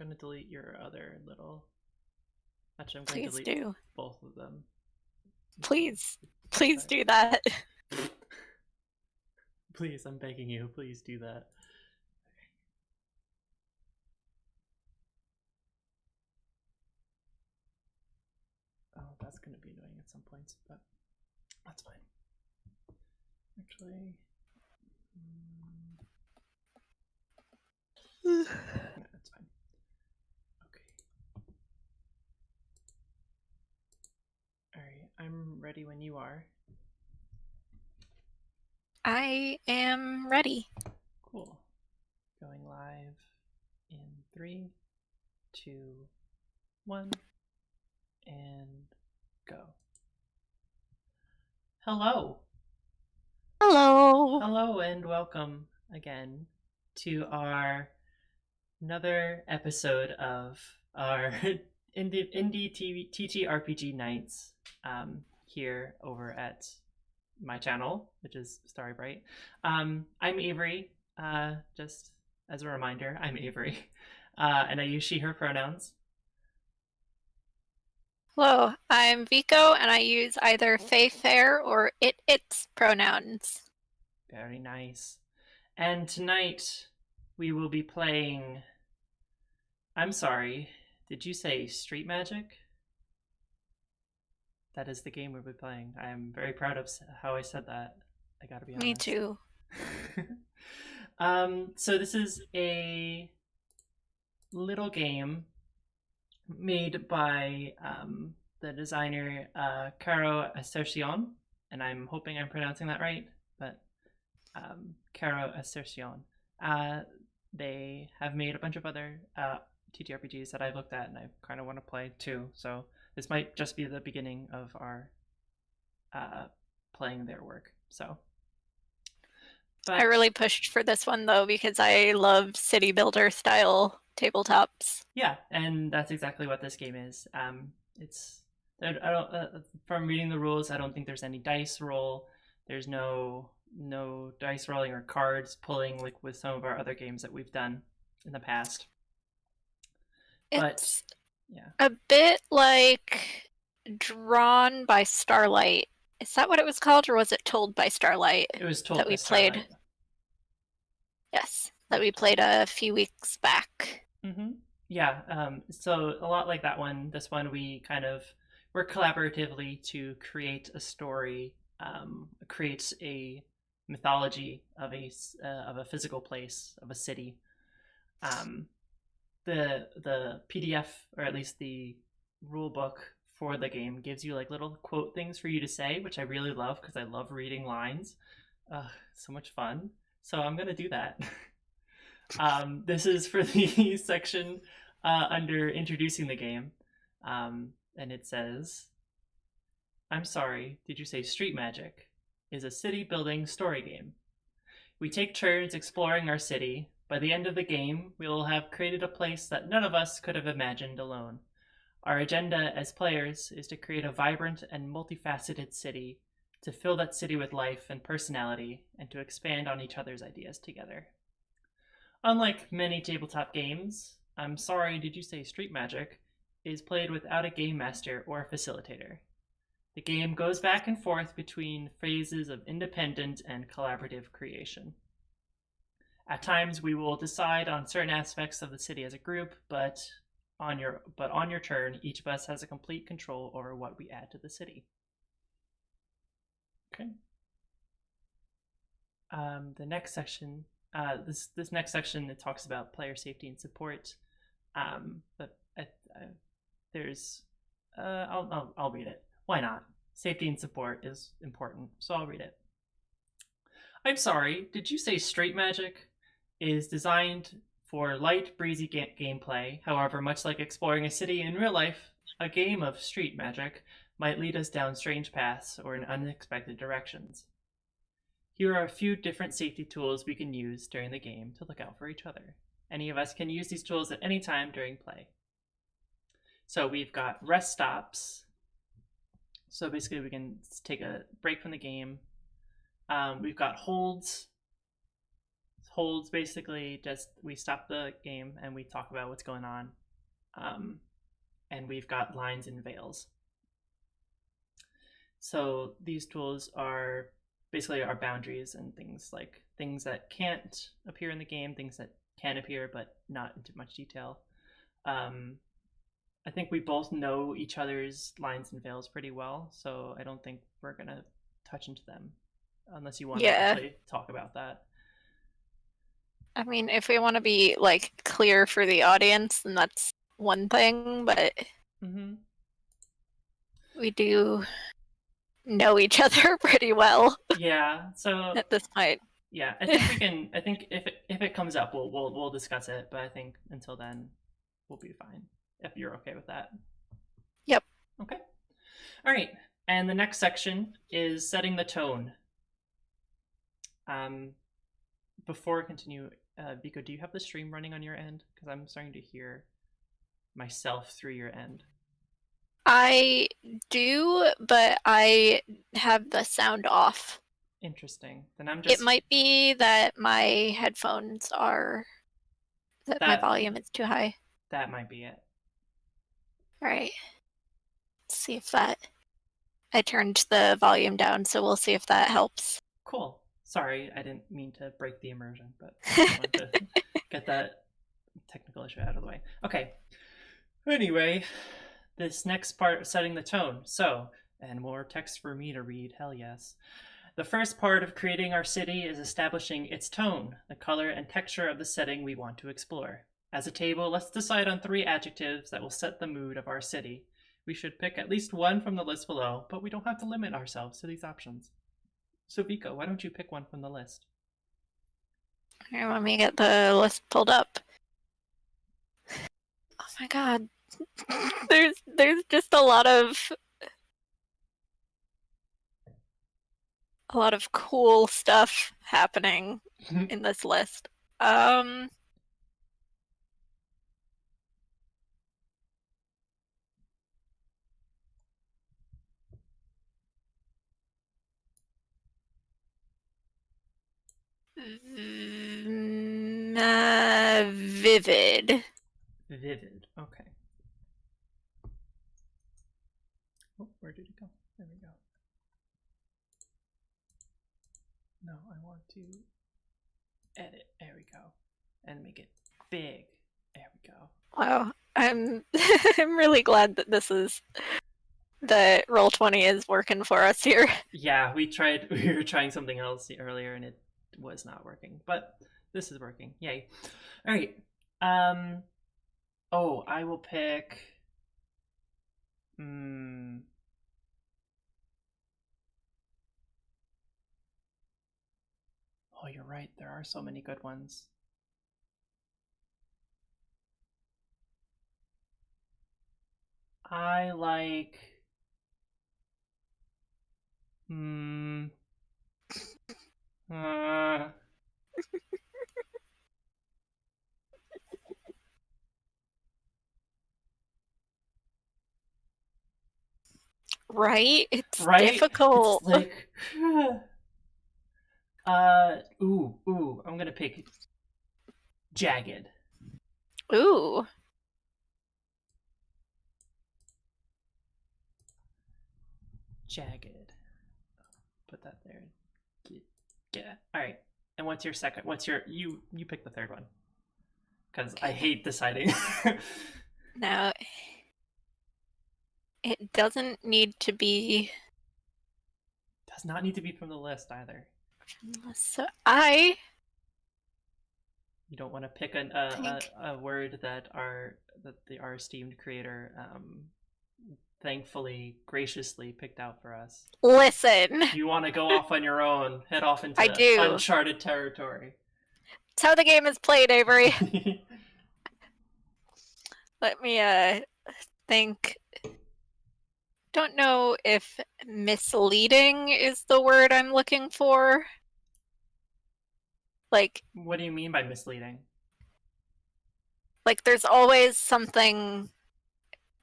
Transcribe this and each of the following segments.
going to delete your other little. Actually, I'm going to Please delete do. both of them. Please do that. Please, I'm begging you. Please do that. Oh, that's going to be annoying at some points, but that's fine. Actually, that's fine. Okay. All right, I'm ready when you are. I am ready. Cool. Going live in 3, 2, 1, and go. Hello. Hello. Hello, and welcome again to our another episode of our indie TTRPG Nights here over at my channel, which is Starry Bright. I'm Avery. Just as a reminder, I'm Avery, and I use she/her pronouns. Hello, I'm Vico, and I use either Fae Fair or its pronouns. Very nice. And tonight we will be playing. I'm sorry, did you say Street Magic? That is the game we'll be playing. I am very proud of how I said that. I gotta be honest. Me too. So this is a little game made by the designer Caro Asercion, and I'm hoping I'm pronouncing that right, but Caro Asercion. They have made a bunch of other TTRPGs that I've looked at and I kind of want to play too, so this might just be the beginning of our playing their work. So I really pushed for this one though because I love city builder style tabletops. Yeah, and that's exactly what this game is. It's I don't from reading the rules, I don't think there's any dice roll. There's no dice rolling or cards pulling like with some of our other games that we've done in the past. It's yeah, a bit like Drawn by Starlight. Is that what it was called, or was it Told by Starlight? It was Told that by we Starlight. played. Yes, that we played a few weeks back. Mm-hmm. Yeah, so a lot like that one. This one we kind of work collaboratively to create a story, create a mythology of a physical place, of a city. The PDF, or at least the rule book for the game, gives you like little quote things for you to say, which I really love because I love reading lines. So much fun. So I'm gonna do that. This is for the section under introducing the game, and it says, "I'm sorry, did you say Street Magic? Is a city building story game. We take turns exploring our city. By the end of the game, we will have created a place that none of us could have imagined alone. Our agenda as players is to create a vibrant and multifaceted city, to fill that city with life and personality, and to expand on each other's ideas together. Unlike many tabletop games, I'm sorry, did you say Street Magic? Is played without a game master or a facilitator. The game goes back and forth between phases of independent and collaborative creation. At times, we will decide on certain aspects of the city as a group, but on your turn, each of us has a complete control over what we add to the city." Okay. The next section, this next section, it talks about player safety and support. But there's, I'll read it. Why not? Safety and support is important, so I'll read it. "I'm sorry, did you say Street Magic? Is designed for light, breezy gameplay. However, much like exploring a city in real life, a game of Street Magic might lead us down strange paths or in unexpected directions. Here are a few different safety tools we can use during the game to look out for each other. Any of us can use these tools at any time during play." So we've got rest stops. So basically we can take a break from the game. We've got holds. holds basically just we stop the game and we talk about what's going on, and we've got lines and veils. So these tools are basically our boundaries and things that can't appear in the game, things that can appear but not into much detail. I think we both know each other's lines and veils pretty well, so I don't think we're gonna touch into them unless you want to actually talk about that. I mean, if we want to be like clear for the audience, then that's one thing, but we do know each other pretty well. Yeah, so at this point. Yeah, I think we can. I think if it comes up, we'll discuss it. But I think until then, we'll be fine. If you're okay with that. Yep. Okay. All right. And the next section is setting the tone. Before I continue, Vico, do you have the stream running on your end? Because I'm starting to hear myself through your end. I do, but I have the sound off. Interesting. Then I'm just. It might be that my headphones are. That my volume is too high. That might be it. All right. Let's see if that. I turned the volume down, so we'll see if that helps. Cool. Sorry, I didn't mean to break the immersion, but I wanted to get that technical issue out of the way. Okay. Anyway, this next part, setting the tone. So, and more text for me to read, hell yes. The first part of creating our city is establishing its tone, the color and texture of the setting we want to explore. As a table, let's decide on 3 adjectives that will set the mood of our city. We should pick at least one from the list below, but we don't have to limit ourselves to these options. So Vico, why don't you pick one from the list? Here, let me get the list pulled up. Oh my god. There's just a lot of cool stuff happening in this list. Vivid. Vivid. Okay. Oh, where did it go? There we go. No, I want to edit. There we go. And make it big. There we go. Wow. I'm really glad that this is that Roll20 is working for us here. Yeah, we were trying something else earlier and it was not working, but this is working. Yay. All right. Oh, I will pick Oh, you're right. There are so many good ones. I like Right? It's difficult. It's like I'm gonna pick jagged. Ooh. Jagged. Put that there. Yeah. All right. And what's your second? What's your you pick the third one? Because I hate deciding. Now, it doesn't need to be. Does not need to be from the list either. So You don't want to pick a word that our esteemed creator thankfully graciously picked out for us. Listen. You want to go off on your own, head off into uncharted territory. It's how the game is played, Avery. Let me think. Don't know if misleading is the word I'm looking for. Like, what do you mean by misleading? Like, there's always something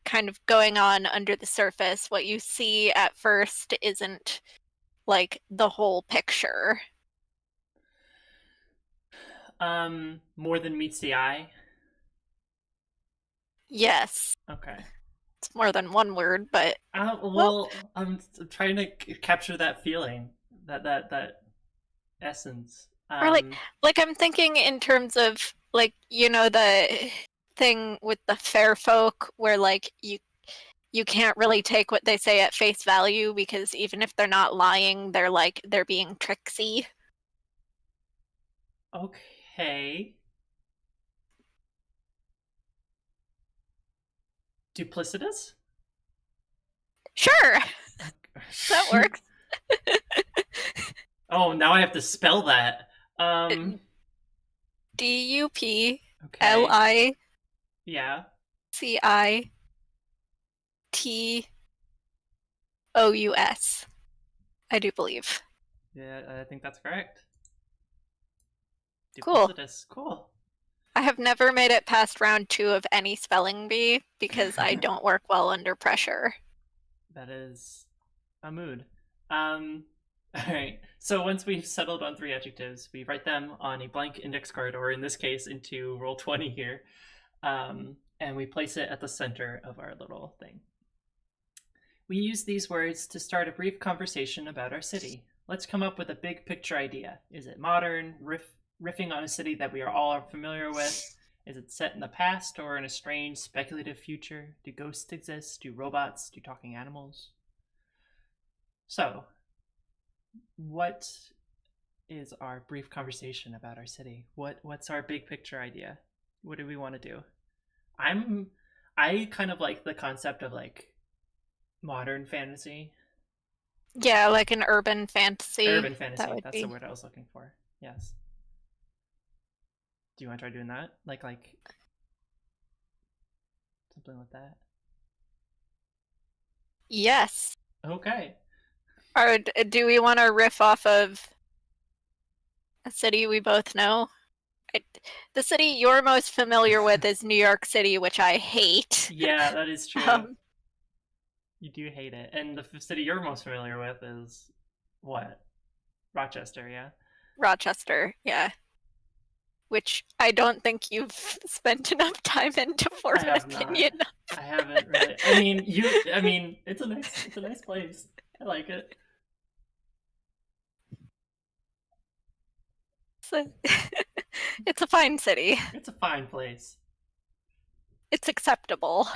kind of going on under the surface. What you see at first isn't like the whole picture. More than meets the eye. Yes. Okay. It's more than one word, but well, Well, I'm trying to capture that feeling, that essence. or like I'm thinking in terms of like the thing with the fair folk where like you can't really take what they say at face value because even if they're not lying, they're being tricksy. Okay. Duplicitous? Sure, that works. Oh, now I have to spell that. DUPLICITOUS. Okay. Yeah. I do believe. Yeah, I think that's correct. Cool. Duplicitous. Cool. I have never made it past round 2 of any spelling bee because I don't work well under pressure. That is a mood. All right. So once we've settled on 3 adjectives, we write them on a blank index card, or in this case, into Roll20 here, and we place it at the center of our little thing. We use these words to start a brief conversation about our city. Let's come up with a big picture idea. Is it modern, riffing on a city that we are all familiar with? Is it set in the past or in a strange, speculative future? Do ghosts exist? Do robots? Do talking animals? So, what is our brief conversation about our city? What's our big picture idea? What do we want to do? I kind of like the concept of like modern fantasy. Yeah, like an urban fantasy. Urban fantasy. That would That's be the word I was looking for. Yes. Do you want to try doing that? Like something like that. Yes. Okay. Or do we want to riff off of a city we both know? The city you're most familiar with is New York City, which I hate. Yeah, that is true. You do hate it. And the city you're most familiar with is what? Rochester, yeah? Rochester, yeah. Which I don't think you've spent enough time in to form an opinion of. I haven't really. I mean, it's a nice place. I like it. It's a fine city. It's a fine place. It's acceptable.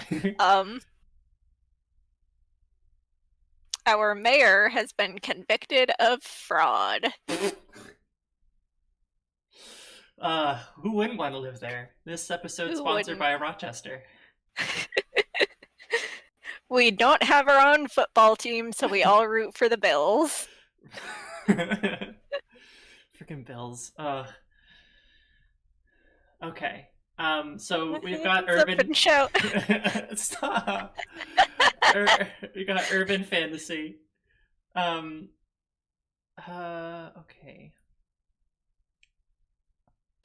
Our mayor has been convicted of fraud. Who wouldn't want to live there? This episode sponsored by Rochester. We don't have our own football team, so we all root for the Bills. Freaking Bills. Okay. So we've got urban show. Stop. We got urban fantasy. Okay.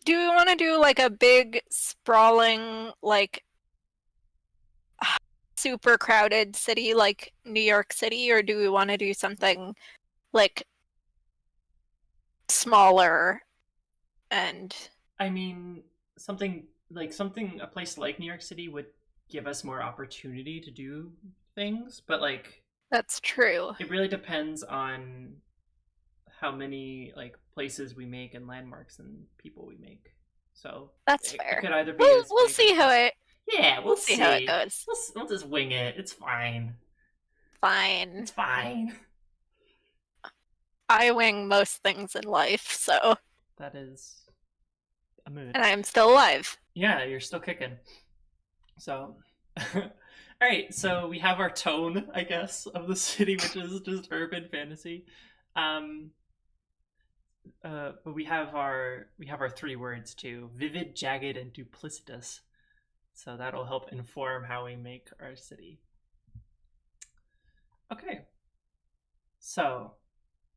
Do we want to do like a big sprawling like super crowded city like New York City, or do we want to do something like smaller? And I mean, a place like New York City would give us more opportunity to do things, but like that's true. It really depends on how many like places we make and landmarks and people we make. So that's fair. It could either be we'll see how it. Yeah, we'll see how it goes. We'll just wing it. It's fine. Fine. It's fine. I wing most things in life, so that is a mood. And I'm still alive. Yeah, you're still kicking. So, all right. So we have our tone, I guess, of the city, which is just urban fantasy. But we have our 3 words too: vivid, jagged, and duplicitous. So that'll help inform how we make our city. Okay. So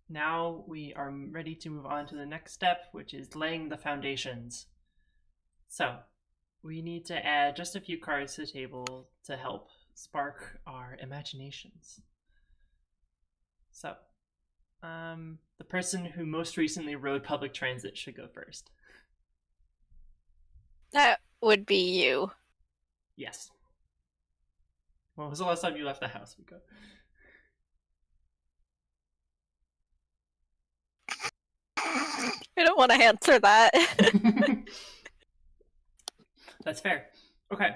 now we are ready to move on to the next step, which is laying the foundations. So we need to add just a few cards to the table to help spark our imaginations. So the person who most recently rode public transit should go first. That would be you. Yes. When was the last time you left the house, Miko? I don't want to answer that. That's fair. Okay.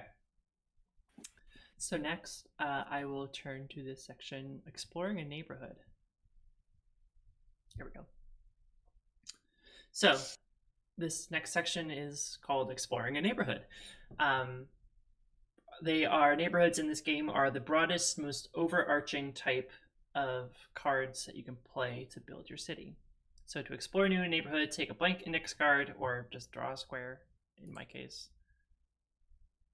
So next, I will turn to this section, Exploring a Neighborhood. Here we go. So this next section is called Exploring a Neighborhood. Neighborhoods in this game are the broadest, most overarching type of cards that you can play to build your city. So to explore a new neighborhood, take a blank index card or just draw a square in my case.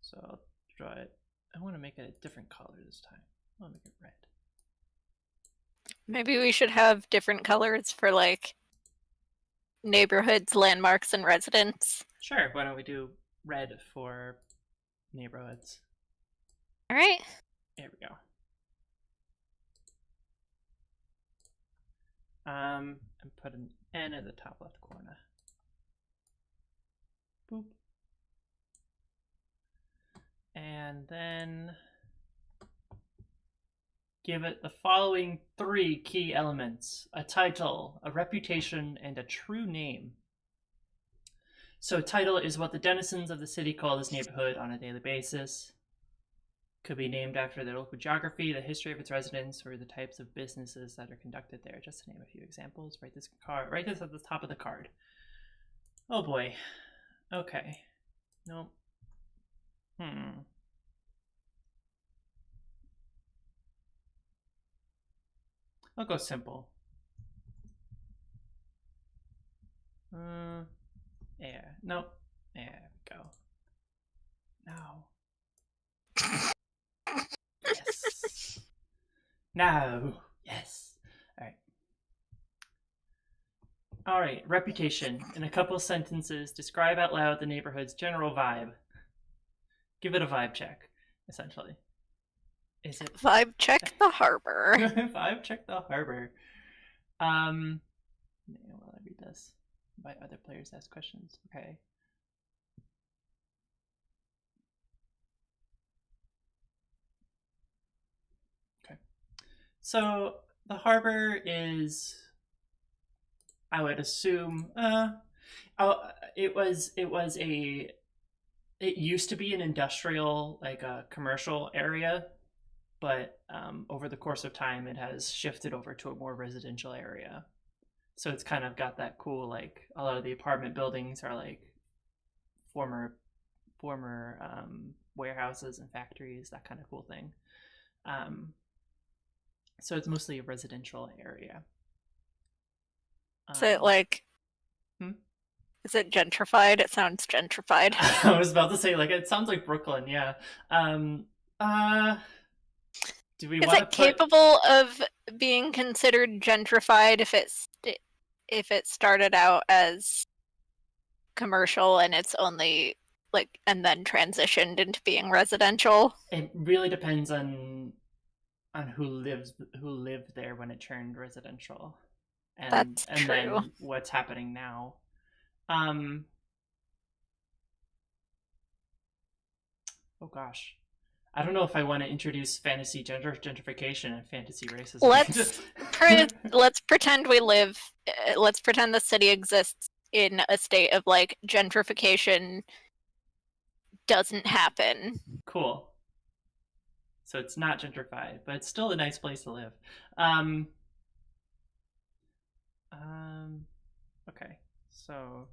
So I'll draw it. I want to make it a different color this time. I want to make it red. Maybe we should have different colors for like neighborhoods, landmarks, and residents. Sure, why don't we do red for neighborhoods? All right. There we go. And put an N in the top left corner. Boop. And then give it the following 3 key elements: a title, a reputation, and a true name. So title is what the denizens of the city call this neighborhood on a daily basis. Could be named after the local geography, the history of its residents, or the types of businesses that are conducted there. Just to name a few examples. Write this at the top of the card. Oh boy. Okay. Nope. I'll go simple. Yeah. Nope. There we go. No. Yes. No. Yes. All right. Reputation. In a couple sentences, describe out loud the neighborhood's general vibe. Give it a vibe check, essentially. Is it vibe check the harbor? Vibe check the harbor. While I read this, invite other players to ask questions. Okay. So the harbor is, I would assume, it used to be an industrial, like a commercial area, but over the course of time, it has shifted over to a more residential area. So it's kind of got that cool, like a lot of the apartment buildings are like former warehouses and factories, that kind of cool thing. So it's mostly a residential area. Is it like? Is it gentrified? It sounds gentrified. I was about to say, like, it sounds like Brooklyn. Yeah. Do we? Is it capable of being considered gentrified if it started out as commercial and it's only like and then transitioned into being residential? It really depends on who lived there when it turned residential, and That's true. Then what's happening now. Oh gosh, I don't know if I want to introduce fantasy gentrification and fantasy racism. Let's pretend we live. Let's pretend the city exists in a state of like gentrification doesn't happen. Cool. So it's not gentrified, but it's still a nice place to live. Okay, so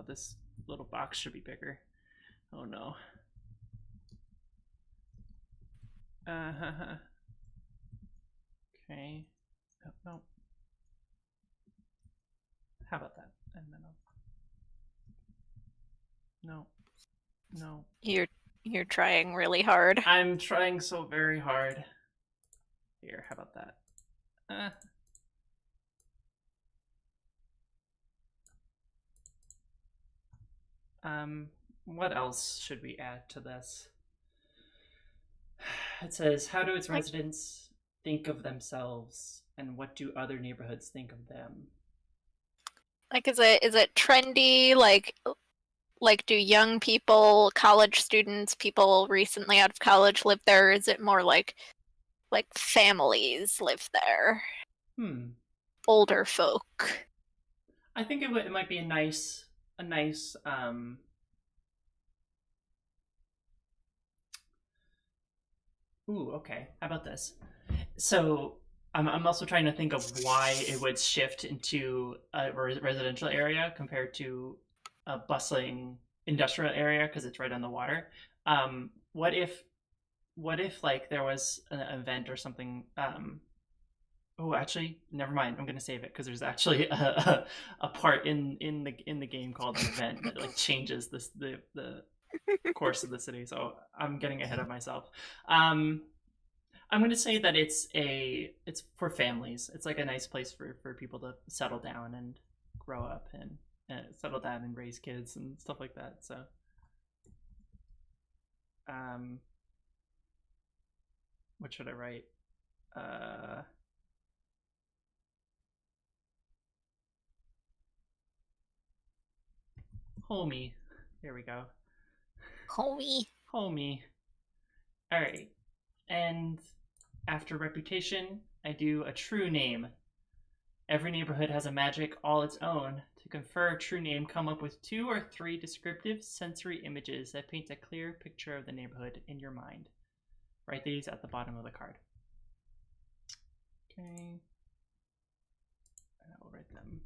this little box should be bigger. Oh no. Okay. No. How about that? And then No. You're trying really hard. I'm trying so very hard. Here, how about that? What else should we add to this? It says, how do its residents think of themselves, and what do other neighborhoods think of them? Like, is it trendy? Like, do young people, college students, people recently out of college live there? Or is it more like families live there? Hmm. Older folk. I think it might be a nice. Ooh, okay. How about this? So I'm also trying to think of why it would shift into a residential area compared to a bustling industrial area because it's right on the water. What if like there was an event or something? Oh, actually, never mind. I'm gonna save it because there's actually a part in the game called an event that like changes the course of the city. So I'm getting ahead of myself. Um, I'm going to say that it's for families. It's like a nice place for people to settle down and grow up and settle down and raise kids and stuff like that. So, um, what should I write? Uh, Homie. There we go. Homie. Homie. All right. And after reputation, I do a true name. Every neighborhood has a magic all its own. To confer a true name, come up with 2 or 3 descriptive sensory images that paint a clear picture of the neighborhood in your mind. Write these at the bottom of the card. Okay. And I will write them.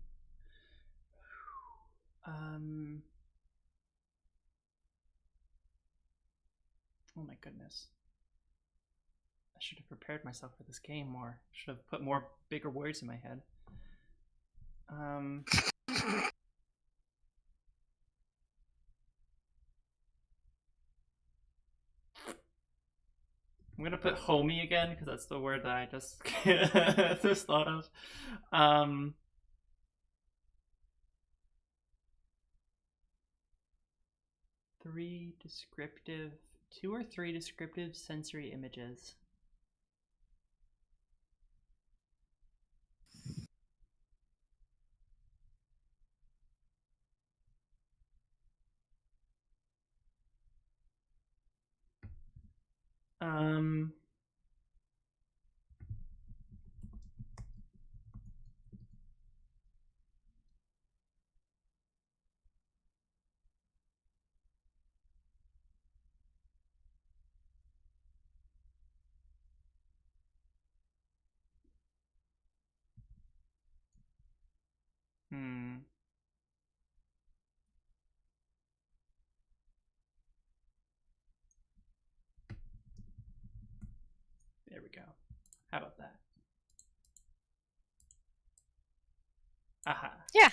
Oh my goodness. I should have prepared myself for this game more. I should have put more bigger words in my head. Um, I'm gonna put homie again because that's the word that I just just thought of. Um, 3 descriptive, 2 or 3 descriptive sensory images. Um, hmm. There we go. How about that? Aha. Yeah.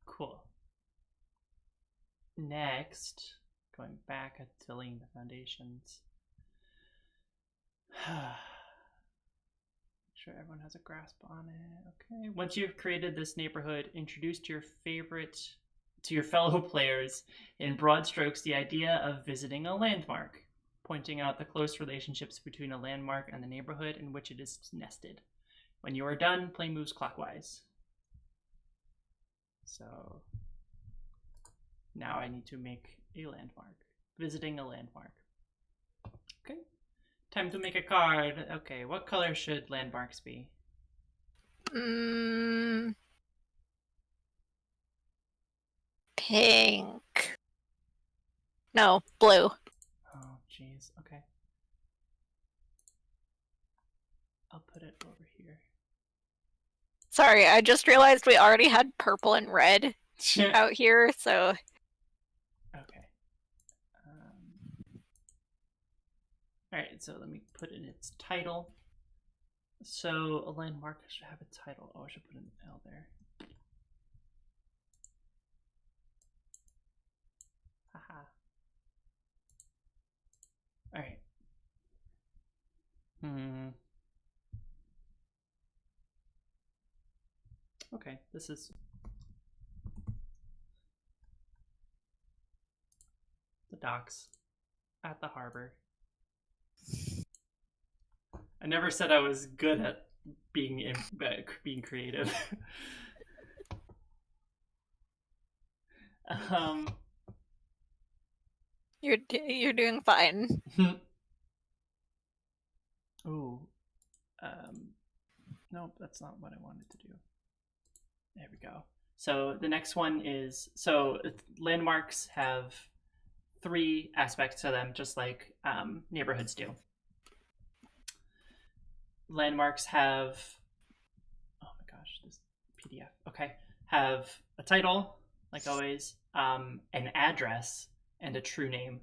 Cool. Next, going back to laying the foundations. Sure everyone has a grasp on it. Okay. Once you've created this neighborhood, introduce to your fellow players in broad strokes the idea of visiting a landmark, pointing out the close relationships between a landmark and the neighborhood in which it is nested. When you are done, play moves clockwise. So now I need to make a landmark. Visiting a landmark. Okay. Time to make a card. Okay, what color should landmarks be? Pink. No, blue. Oh, jeez. Okay. I'll put it over here. Sorry, I just realized we already had purple and red out here, so. Okay. Alright, so let me put in its title. So a landmark should have a title. Oh, I should put an L there. Haha. Alright. Okay, this is the docks at the harbor. I never said I was good at being creative. um, You're doing fine. ooh, nope, that's not what I wanted to do. There we go. So the next one is landmarks have three aspects to them, just like neighborhoods do. Landmarks have, oh my gosh, this PDF. Okay, have a title, like always, an address, and a true name.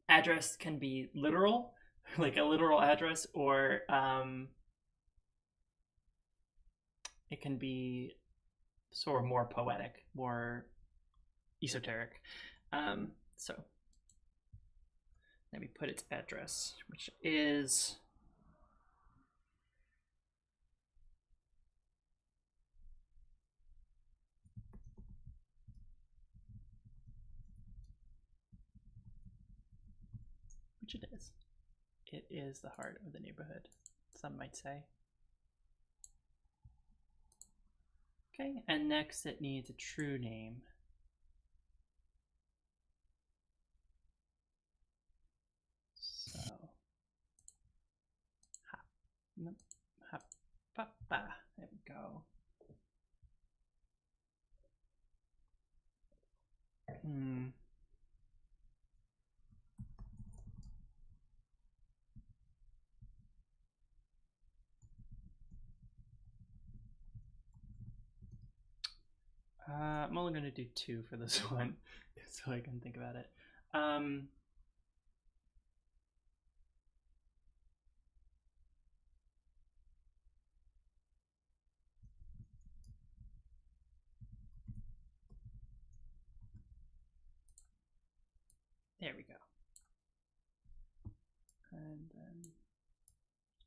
Address can be literal, like a literal address, or it can be sort of more poetic, more esoteric. So let me put its address, which is which it is. It is the heart of the neighborhood, some might say. Okay, and next it needs a true name. So, there we go. I'm only going to do 2 for this one, so I can think about it. There we go. And then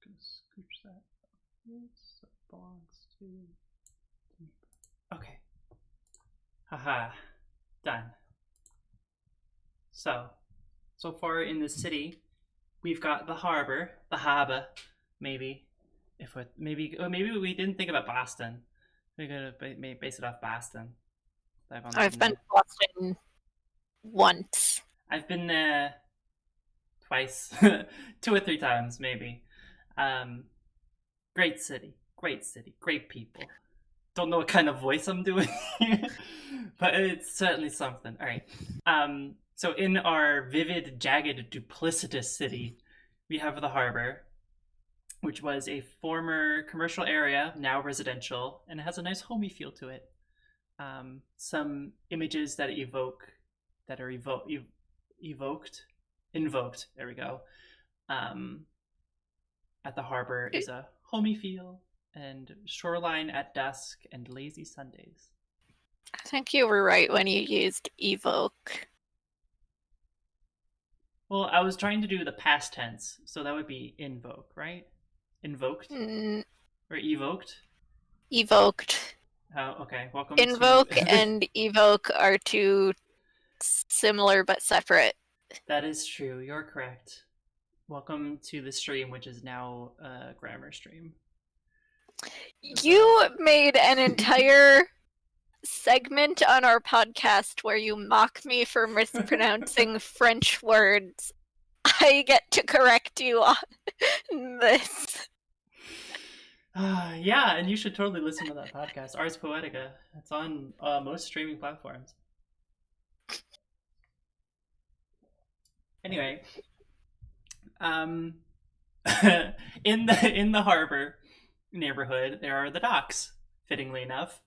just going to scooch that. This belongs to. Okay. Haha. Done. So far in the city, we've got the harbor, maybe. Maybe we didn't think about Boston. We gotta base it off Boston. I've been to Boston once. I've been there twice, 2 or 3 times maybe. Great city, great people. Don't know what kind of voice I'm doing, but it's certainly something. All right. So in our vivid, jagged, duplicitous city, we have the harbor, which was a former commercial area, now residential, and it has a nice homey feel to it. Some images that are invoked. There we go. At the harbor is a homey feel and shoreline at dusk and lazy Sundays. I think you were right when you used evoke. Well, I was trying to do the past tense, so that would be invoke, right? Invoked or evoked? Evoked. Oh, okay. Welcome. Invoke and evoke are two similar but separate. That is true. You're correct. Welcome to the stream, which is now a grammar stream. You made an entire segment on our podcast where you mock me for mispronouncing French words. I get to correct you on this. Yeah, and you should totally listen to that podcast, Ars Poetica. It's on most streaming platforms. Anyway, in the harbor neighborhood, there are the docks. Fittingly enough,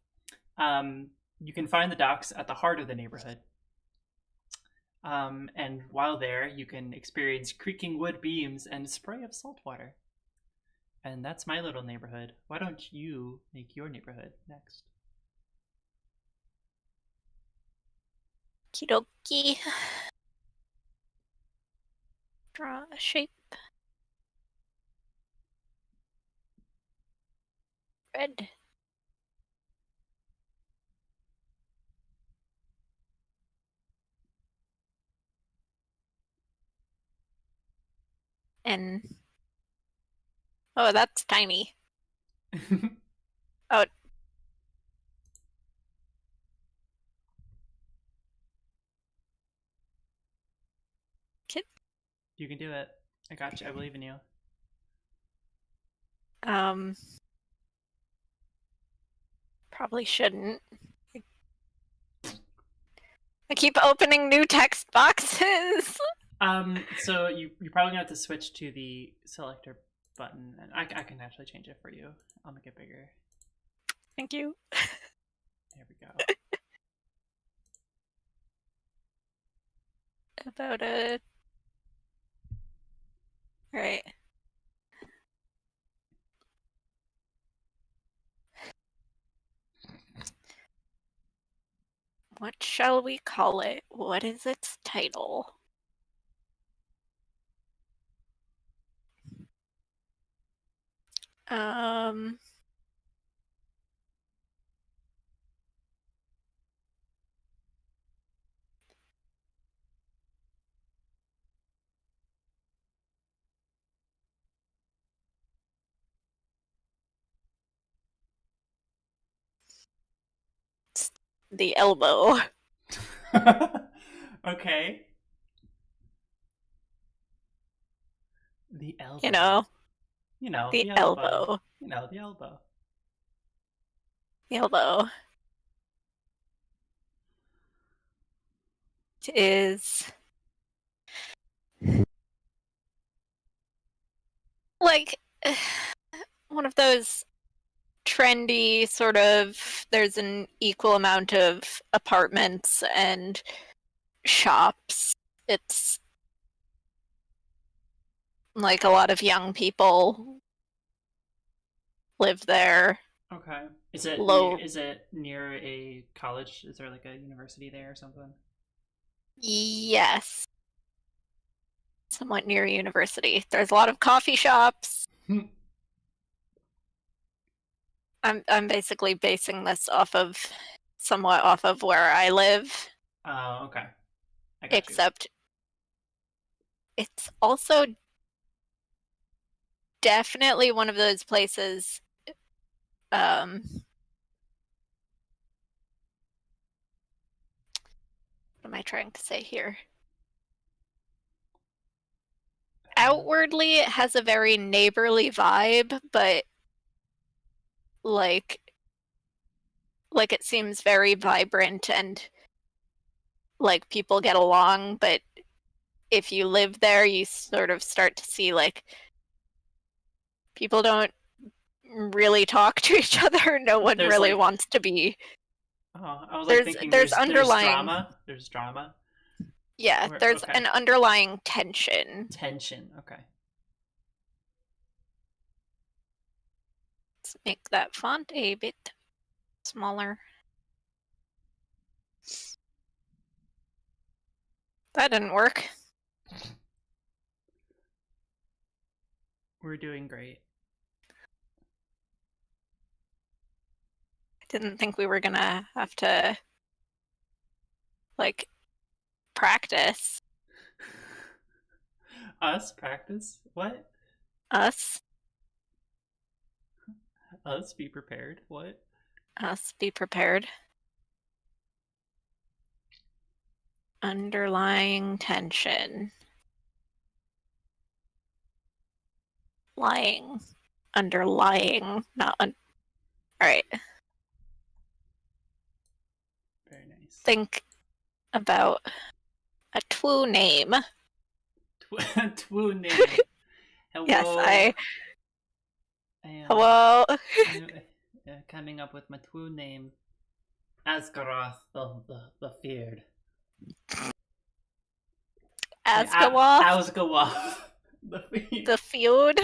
you can find the docks at the heart of the neighborhood. And while there, you can experience creaking wood beams and spray of salt water. And that's my little neighborhood. Why don't you make your neighborhood next? Kidoki. Draw a shape. Red. N. Oh, that's tiny. Oh, kid. You can do it. I got you. I believe in you. Um, probably shouldn't. I keep opening new text boxes. So you're probably gonna have to switch to the selector button, and I can actually change it for you. I'll make it bigger. Thank you. There we go. About it. Right. What shall we call it? What is its title? Um, the elbow. Okay. The elbow. You know, the The elbow. elbow. The elbow. The elbow. It is like one of those trendy sort of, there's an equal amount of apartments and shops. It's like a lot of young people live there. Okay. Is it near? Low. Is it near a college? Is there like a university there or something? Yes, somewhat near a university. There's a lot of coffee shops. I'm basically basing this somewhat off of where I live, Oh, okay. I got you. except it's also definitely one of those places. What am I trying to say here? Outwardly, it has a very neighborly vibe, but like it seems very vibrant and like people get along, but if you live there, you sort of start to see like people don't really talk to each other. No one There's really like, wants to be. oh, I was like There's thinking there's there's underlying, drama. There's drama. yeah, Or there's okay. an underlying tension. Tension. Okay. Let's make that font a bit smaller. That didn't work. We're doing great. I didn't think we were gonna have to like practice. Us practice? What? Us Us be prepared? What? us be prepared. Underlying tension. Lying. Underlying. Not all right. Very nice. Think about a true name. Twoo name. Yes, Hello. I am hello. coming up with my twoo name. Asgaroth the feared. Asgaroth, Asgaroth the feared. the feud.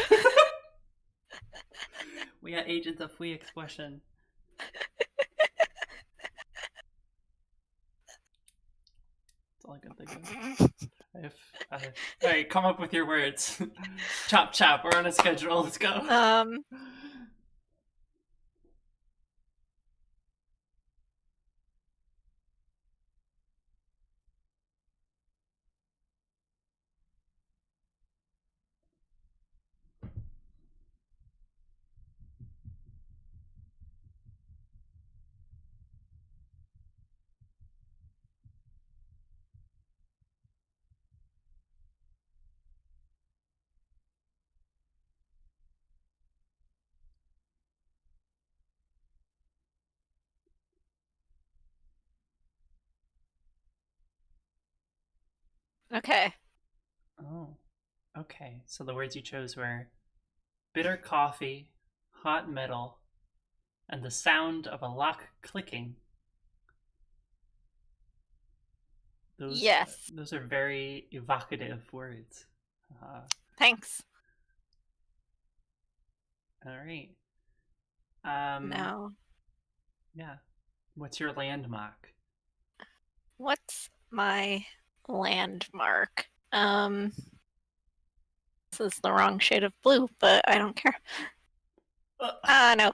We are agents of free expression. That's all I can think of. Alright, come up with your words. Chop chop, we're on a schedule, let's go. Okay. Oh, okay. So the words you chose were bitter coffee, hot metal, and the sound of a lock clicking. Those Yes. those are very evocative words. Uh, Thanks. all right. Um, Now, yeah. What's your landmark? what's my landmark? This is the wrong shade of blue, but I don't care. No.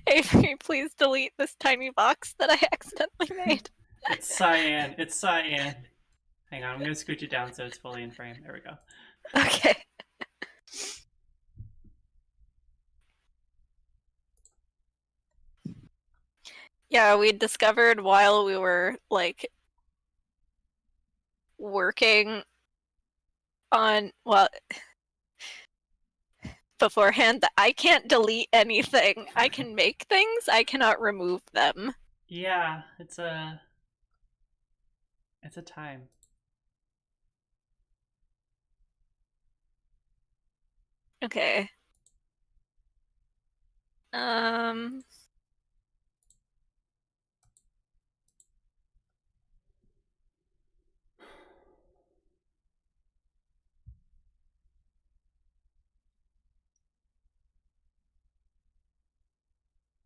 Avery, please delete this tiny box that I accidentally made. It's cyan. It's cyan. Hang on, I'm gonna scooch it down so it's fully in frame. There we go. Okay. Yeah, we discovered while we were like working on, well, beforehand, that I can't delete anything. I can make things, I cannot remove them. Yeah, it's a time. Okay. Um,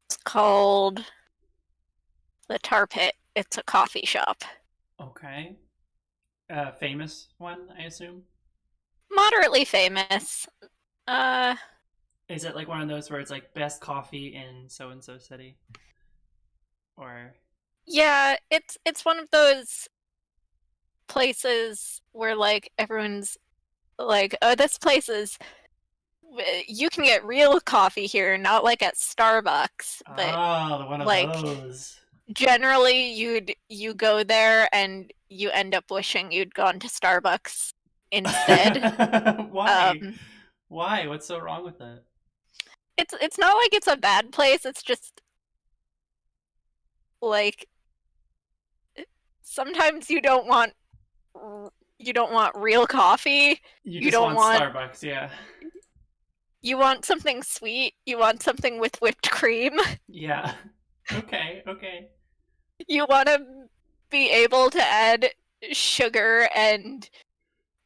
it's called the Tar Pit. It's a coffee shop. Okay. Famous one, I assume. Moderately famous. Uh, Is it like one of those where it's like best coffee in so and so city? Or yeah, it's one of those places where like everyone's like, oh, this place is, you can get real coffee here, not like at Starbucks, but oh, one of like those. generally you go there and you end up wishing you'd gone to Starbucks instead. Why? Um, Why? What's so wrong with it? it's not like it's a bad place, it's just like sometimes you don't want real coffee. You You just don't want want Starbucks, yeah. you want something sweet, you want something with whipped cream. Yeah. Okay, okay. You want to be able to add sugar and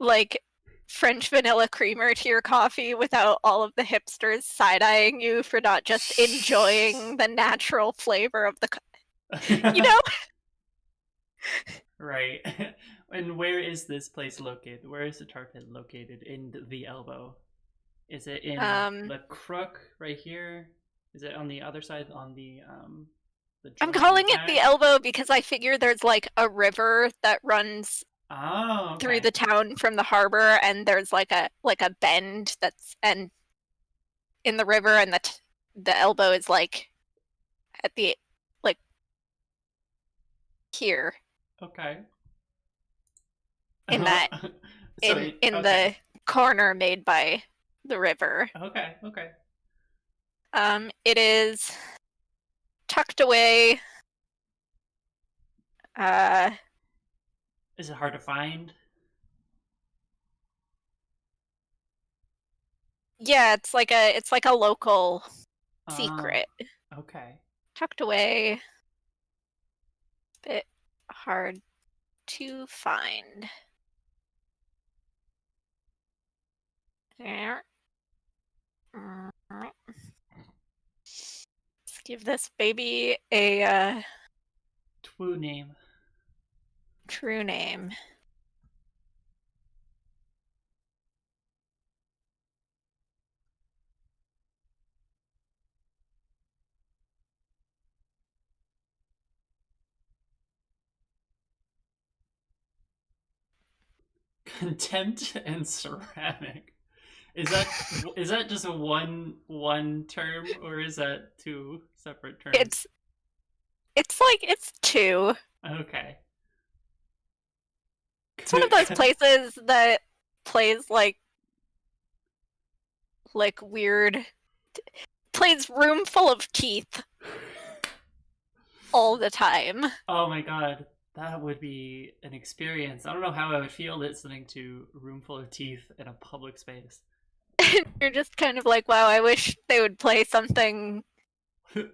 like French vanilla creamer to your coffee without all of the hipsters side-eyeing you for not just enjoying the natural flavor of the you know. Right. And where is this place located? Where is the tar pit located in the elbow? Is it in um the crook right here? Is it on the other side on the I'm joint in the calling it the back? elbow because I figure there's like a river that runs Oh, through okay. the town from the harbor, and there's like a bend that's and in the river, and the elbow is like at the like here Okay. in that So in okay. the corner made by the river. Okay, okay. It is tucked away. Uh, Is it hard to find? yeah, it's like a local Oh, secret. okay. Tucked away. Bit hard to find. Let's give this baby a Twoo name. true name. Contempt and ceramic. Is that just one term or is that two separate terms? It's it's like it's two. Okay. It's one of those places that plays like weird plays room full of teeth all the time. Oh my god. That would be an experience. I don't know how I would feel listening to a room full of teeth in a public space. You're just kind of like, wow, I wish they would play something I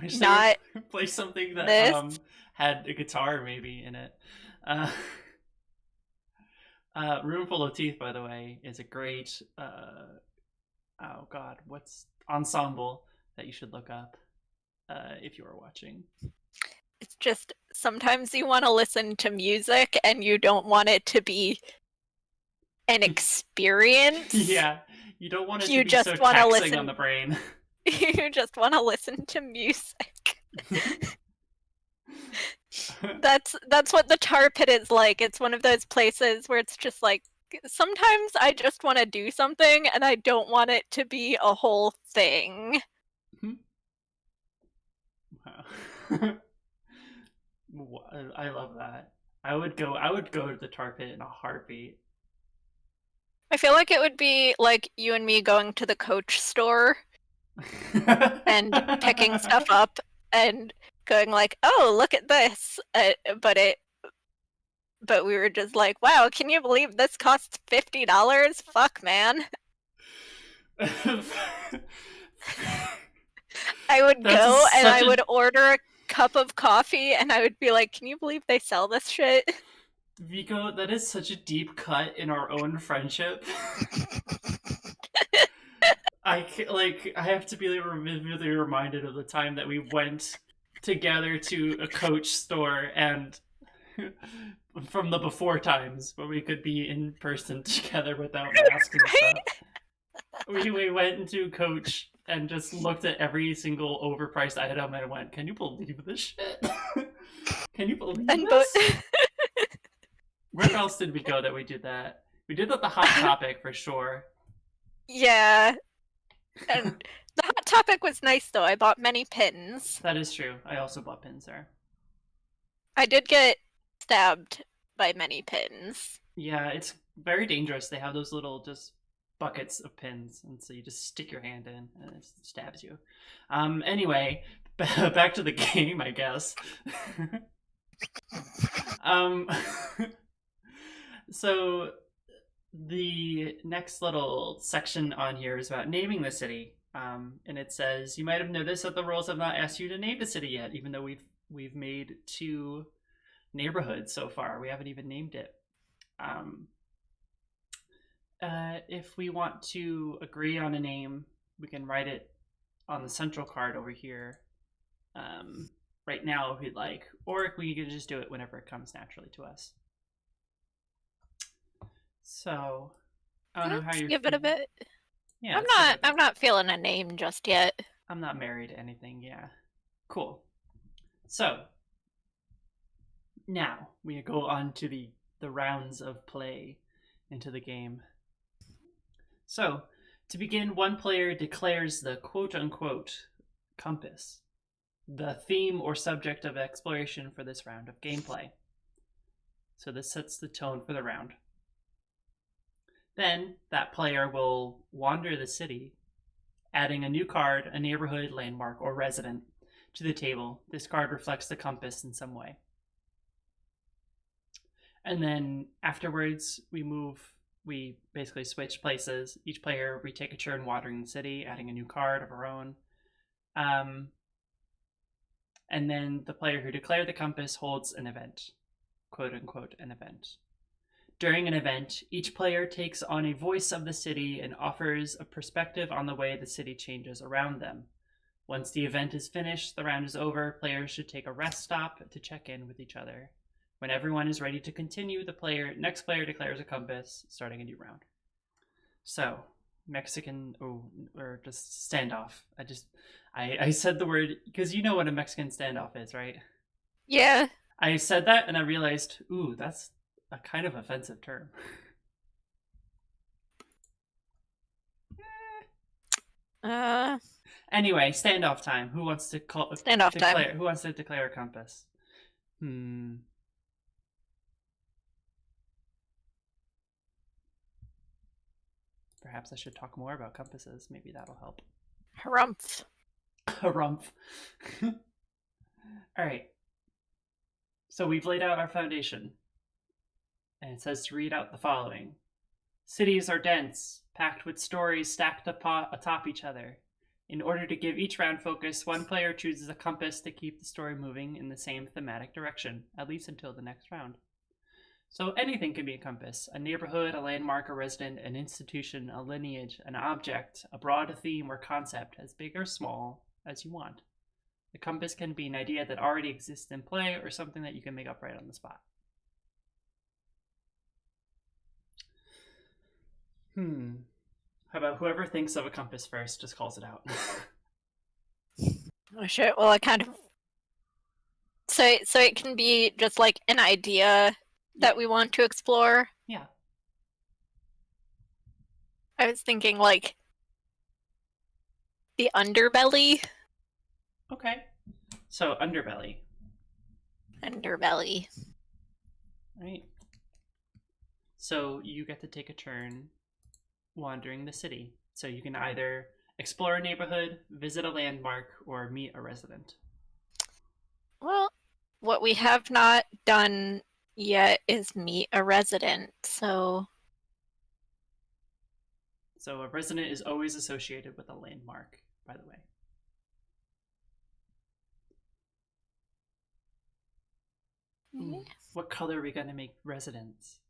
wish they not would play something that this. had a guitar maybe in it. Uh, room full of teeth, by the way, is a great oh god, what's ensemble that you should look up if you are watching. It's just sometimes you want to listen to music and you don't want it to be an experience. Yeah, you don't want it to You be so just want to taxing on listen. the brain. You just want to listen to music. That's what the tar pit is like. It's one of those places where it's just like sometimes I just want to do something and I don't want it to be a whole thing. Wow. I love that. I would go to the tar pit in a heartbeat. I feel like it would be like you and me going to the Coach store and picking stuff up and going like, "Oh, look at this!" But we were just like, "Wow, can you believe this costs $50? Fuck, man!" I would go and I would order a cup of coffee, and I would be like, "Can you believe they sell this shit?" Vico, that is such a deep cut in our own friendship. I have to be really reminded of the time that we went together to a Coach store, and from the before times where we could be in person together without masks and Right? stuff. We went into Coach and just looked at every single overpriced item and went, "Can you believe this shit? Can you believe this?" Where else did we go that we did that? We did that the Hot Topic for sure. Yeah. And the Hot Topic was nice though. I bought many pins. That is true. I also bought pins there. I did get stabbed by many pins. Yeah, it's very dangerous. They have those little just buckets of pins, and so you just stick your hand in and it stabs you. Anyway, back to the game, I guess. um So the next little section on here is about naming the city. And it says, you might have noticed that the rules have not asked you to name the city yet, even though we've made 2 neighborhoods so far. We haven't even named it. If we want to agree on a name, we can write it on the central card over here right now if we'd like, or we can just do it whenever it comes naturally to us. So I don't know how you're give it a bit. Yeah, I'm not feeling a name just yet. I'm not married to anything. Yeah, cool. So now we go on to the rounds of play into the game. So to begin, one player declares the quote-unquote compass, the theme or subject of exploration for this round of gameplay. So this sets the tone for the round. Then that player will wander the city, adding a new card, a neighborhood, landmark, or resident to the table. This card reflects the compass in some way. And then afterwards, we basically switch places. Each player, we take a turn wandering the city, adding a new card of our own. And then the player who declared the compass holds an event, quote unquote, an event. During an event, each player takes on a voice of the city and offers a perspective on the way the city changes around them. Once the event is finished, the round is over. Players should take a rest stop to check in with each other. When everyone is ready to continue, the next player declares a compass, starting a new round. So, Mexican, or just standoff. I said the word, because you know what a Mexican standoff is, right? Yeah. I said that and I realized, that's a kind of offensive term. Anyway, standoff time. Who wants to time? Who wants to declare a compass? Perhaps I should talk more about compasses. Maybe that'll help. Harumph. Harumph. All right. So we've laid out our foundation, and it says to read out the following. Cities are dense, packed with stories stacked atop each other. In order to give each round focus, one player chooses a compass to keep the story moving in the same thematic direction, at least until the next round. So anything can be a compass: a neighborhood, a landmark, a resident, an institution, a lineage, an object, a broad theme or concept, as big or small as you want. The compass can be an idea that already exists in play or something that you can make up right on the spot. How about whoever thinks of a compass first just calls it out? Oh shit, well I kind of... So it can be just like an idea that we want to explore? Yeah. I was thinking like the underbelly. Okay. So underbelly. Underbelly. Right. So you get to take a turn wandering the city. So you can either explore a neighborhood, visit a landmark, or meet a resident. Well, what we have not done yet is meet a resident, so... So a resident is always associated with a landmark, by the way. What color are we going to make residents?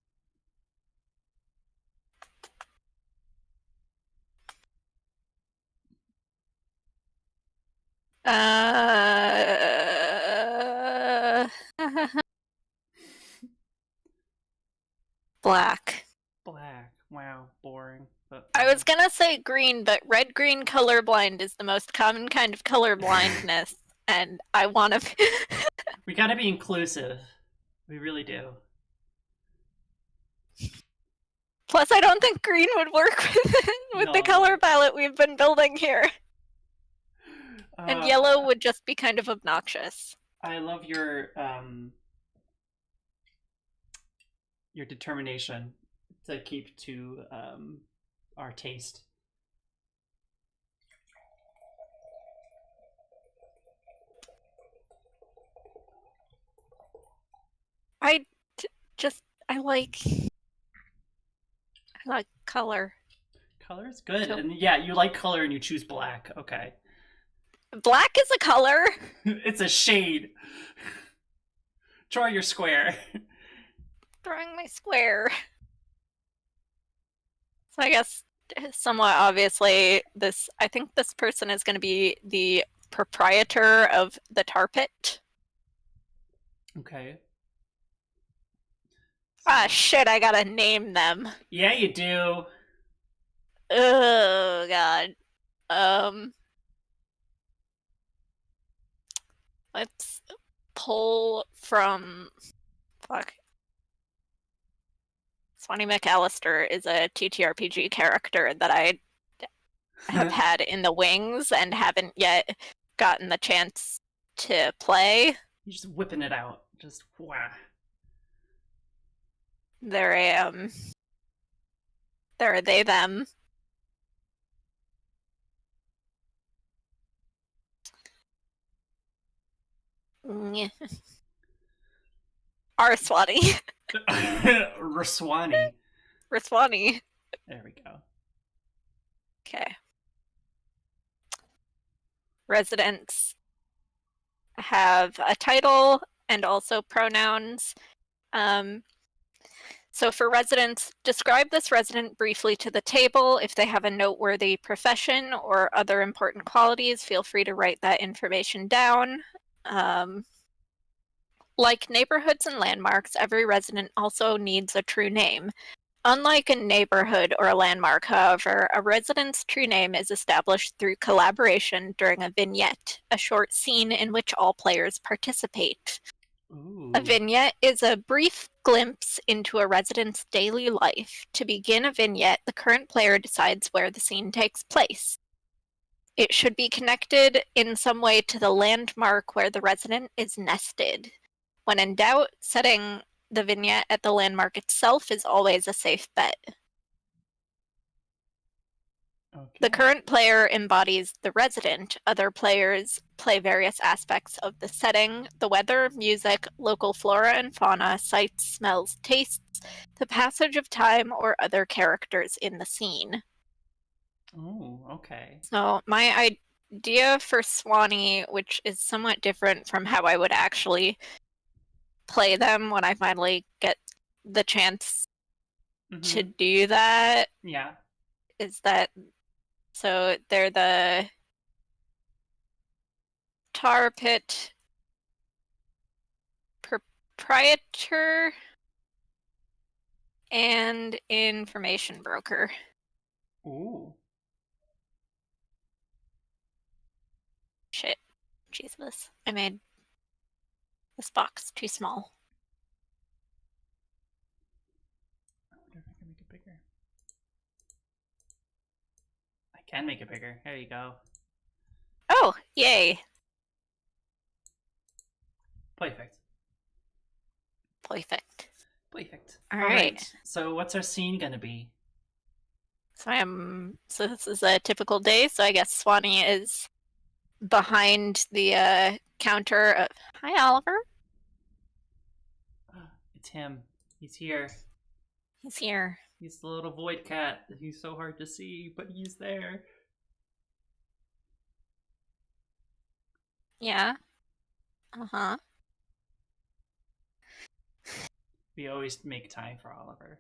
Black. Black. Wow, boring. But I was gonna say green, but red-green colorblind is the most common kind of colorblindness, and I want to... we gotta be inclusive. We really do. Plus, I don't think green would work with the color palette we've been building here. And yellow would just be kind of obnoxious. I love your determination to keep to our taste. I like color. Color's good. So, and yeah, you like color and you choose black. Okay. Black is a color. It's a shade. Draw your square. Drawing my square. So I guess somewhat obviously I think this person is going to be the proprietor of the tar pit. Okay. Ah, shit, I gotta name them. Yeah, you do. Oh, God. Let's pull from... Fuck. Swanee McAllister is a TTRPG character that I have had in the wings and haven't yet gotten the chance to play. You're just whipping it out. Just, wow. There are they, them. Arswani. Raswani. Raswani. There we go. Okay. Residents have a title and also pronouns. So for residents, describe this resident briefly to the table. If they have a noteworthy profession or other important qualities, feel free to write that information down. Like neighborhoods and landmarks, every resident also needs a true name. Unlike a neighborhood or a landmark, however, a resident's true name is established through collaboration during a vignette, a short scene in which all players participate. Ooh. A vignette is a brief glimpse into a resident's daily life. To begin a vignette, the current player decides where the scene takes place. It should be connected in some way to the landmark where the resident is nested. When in doubt, setting the vignette at the landmark itself is always a safe bet. The Okay. current player embodies the resident. Other players play various aspects of the setting, the weather, music, local flora and fauna, sights, smells, tastes, the passage of time, or other characters in the scene. Oh, okay. So my idea for Swanee, which is somewhat different from how I would actually play them when I finally get the chance to Mm-hmm. do that, Yeah. is that so they're the tar pit proprietor and information broker. Ooh. Shit. Jesus. I made this box too small. I wonder if I can make it bigger. I can make it bigger. There you go. Oh, yay. Perfect. Perfect. Perfect. All All right. right. So what's our scene gonna be? So this is a typical day, so I guess Swanee is behind the counter of Hi Oliver. It's him. He's here. He's here. He's the little void cat. He's so hard to see, but he's there. Yeah. Uh-huh. We always make time for Oliver.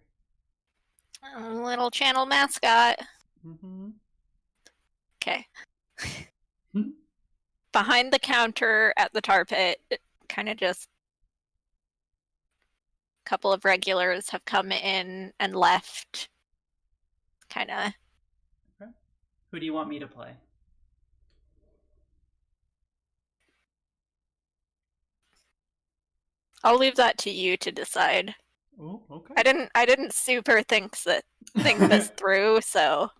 Little channel mascot. Mm-hmm. Okay. Behind the counter at the tar pit, kind of just a couple of regulars have come in and left. Kind of. Okay. Who do you want me to play? I'll leave that to you to decide. Oh, okay. I didn't super think this through, so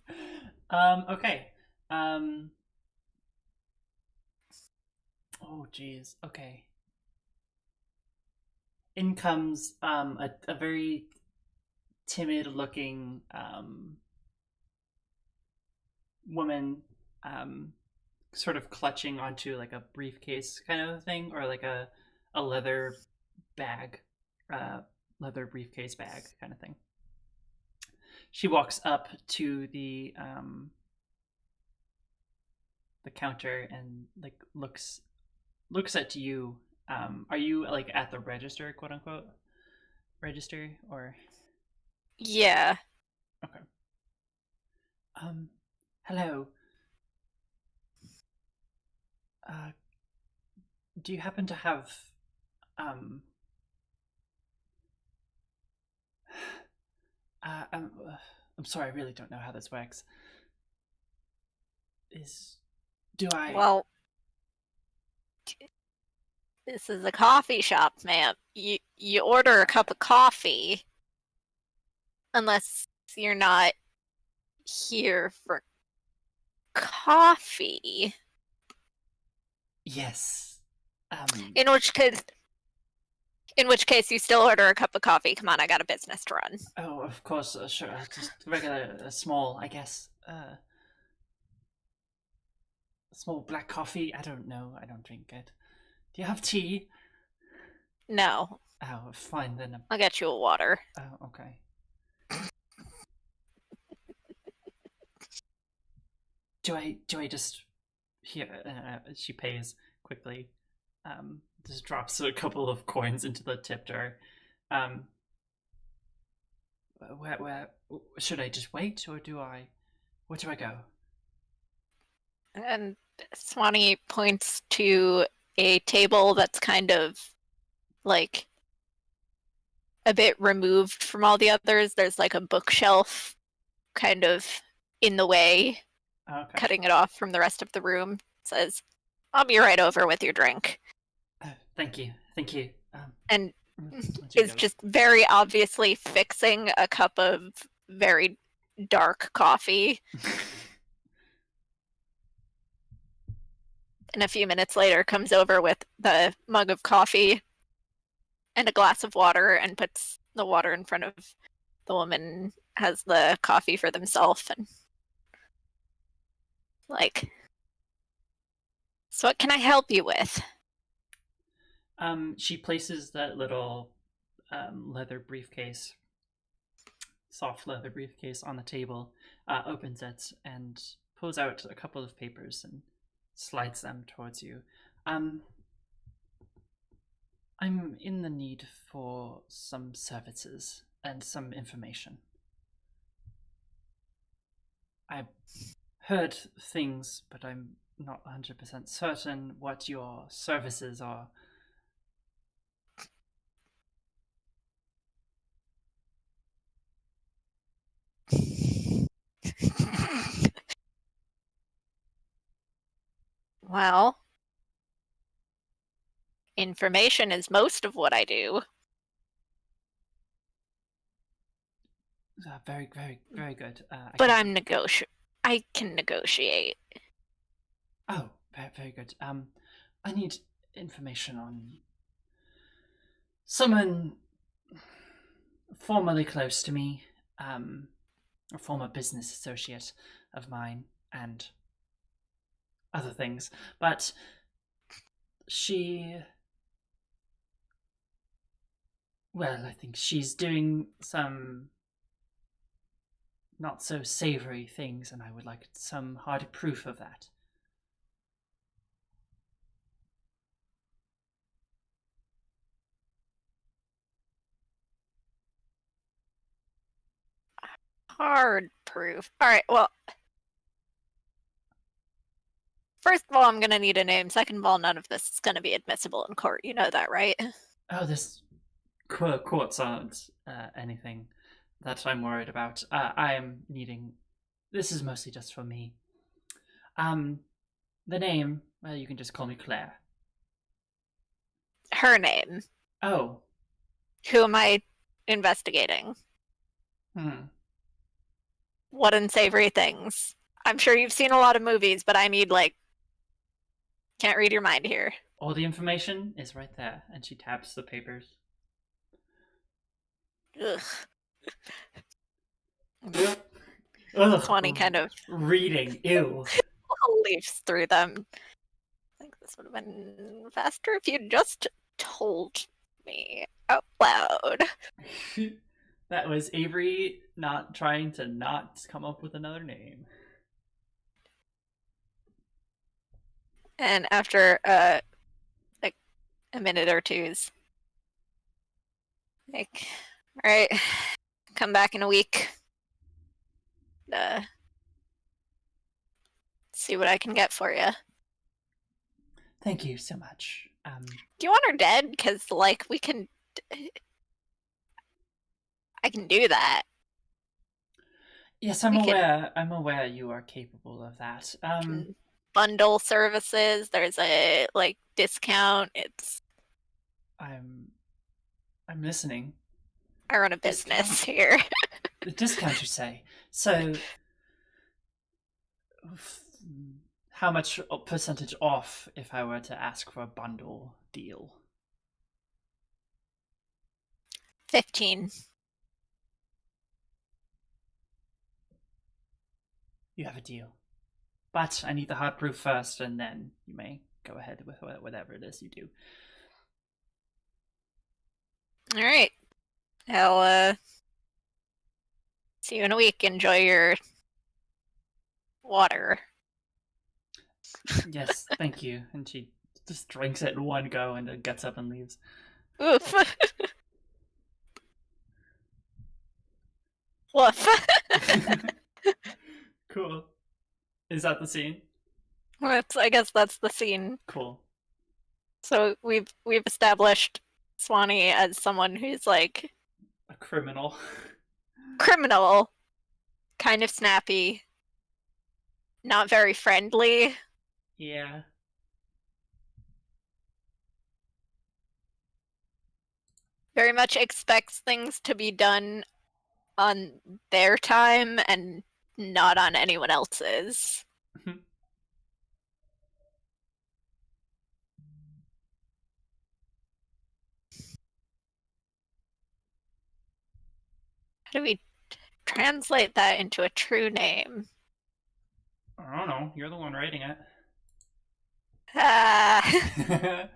Okay. Um. Oh, geez. Okay. In comes a very timid looking woman, sort of clutching onto like a briefcase kind of thing, or like a leather bag, leather briefcase bag kind of thing. She walks up to the counter and like looks at you. Are you like at the register, quote unquote, register, or yeah. okay? Um, hello. Uh, do you happen to have um uh, um I'm sorry, I really don't know how this works. Is do I Well, this is a coffee shop, ma'am. You order a cup of coffee unless you're not here for coffee. yes. In which case you still order a cup of coffee. Come on, I got a business to run. Oh, of course, sure. Just regular, small, I guess. Small black coffee. I don't know. I don't drink it. Do you have tea? No, Oh, fine then. I'll get you a water. Oh, okay. Do I just here? She pays quickly. Just drops a couple of coins into the tip jar. Um, where should I just wait, or do I? Where do I go? And Swanee points to a table that's kind of like a bit removed from all the others. There's like a bookshelf kind of in the way, Okay. cutting it off from the rest of the room. It says, I'll be right over with your drink. Thank you. Thank you. And She is goes. just very obviously fixing a cup of very dark coffee. And a few minutes later comes over with the mug of coffee and a glass of water and puts the water in front of the woman, has the coffee for themselves, and Like, so what can I help you with? She places that little leather briefcase, soft leather briefcase on the table, opens it, and pulls out a couple of papers and slides them towards you. Um, I'm in the need for some services and some information. I heard things, but I'm not 100% certain what your services are. Well, information is most of what I do. Very, very, very good. But I can negotiate. Oh, very, very good. I need information on someone formerly close to me, a former business associate of mine, and other things. But she, well, I think she's doing some not so savory things, and I would like some hard proof of that. Hard proof. All right, well, first of all, I'm going to need a name. Second of all, none of this is going to be admissible in court. You know that, right? Oh, this courts aren't anything that I'm worried about. I am needing. This is mostly just for me. Um, the name. Well, you can just call me Claire. Her name. Oh. Who am I investigating? Hmm. What unsavory things? I'm sure you've seen a lot of movies, but I need, like, can't read your mind here. All the information is right there, and she taps the papers. Ugh. Ugh. Swanee kind of reading. Ew. leaves through them. I think this would have been faster if you'd just told me out loud. That was Avery not trying to not come up with another name. And after like a minute or two's like, all right, come back in a week. See what I can get for you. Thank you so much. Do you want her dead? Because, like, we can. I can do that. Yes, I'm aware. I'm aware you are capable of that. Bundle services. There's a like discount. It's. I'm listening. I run a business here. The discount, you say? So, how much percentage off if I were to ask for a bundle deal? 15. You have a deal. But I need the hard proof first, and then you may go ahead with whatever it is you do. All right. I'll see you in a week. Enjoy your water. Yes, thank you. And she just drinks it in one go and then gets up and leaves. Oof. Woof. Cool. Is that the scene? I guess that's the scene. Cool. So we've established Swanee as someone who's like a criminal. Criminal, kind of snappy, not very friendly. Yeah. Very much expects things to be done on their time and not on anyone else's. How do we translate that into a true name? I don't know. You're the one writing it. Ah,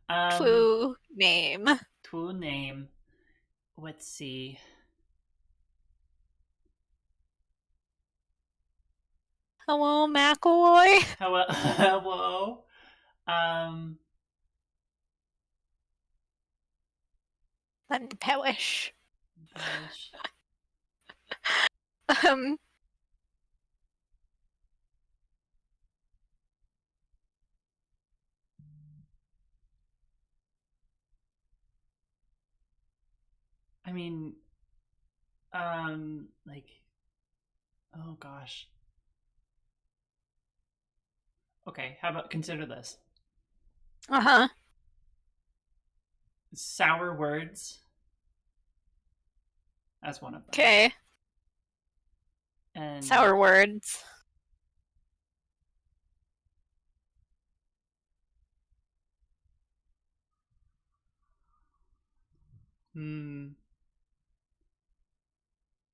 um, clue name. Tool name. Let's see. Hello, McAvoy. Hello. Hello. Um. Unpelish. Polish. Um, I mean, like, oh gosh. Okay, how about consider this? uh-huh. Sour words as one of them. Okay. And Sour words.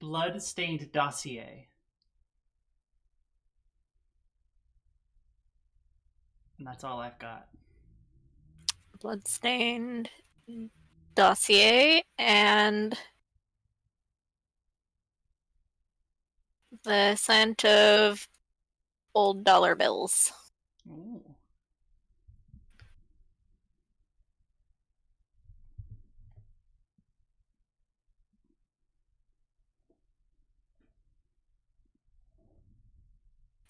blood-stained dossier. And that's all I've got. Bloodstained dossier and the scent of old dollar bills. Ooh.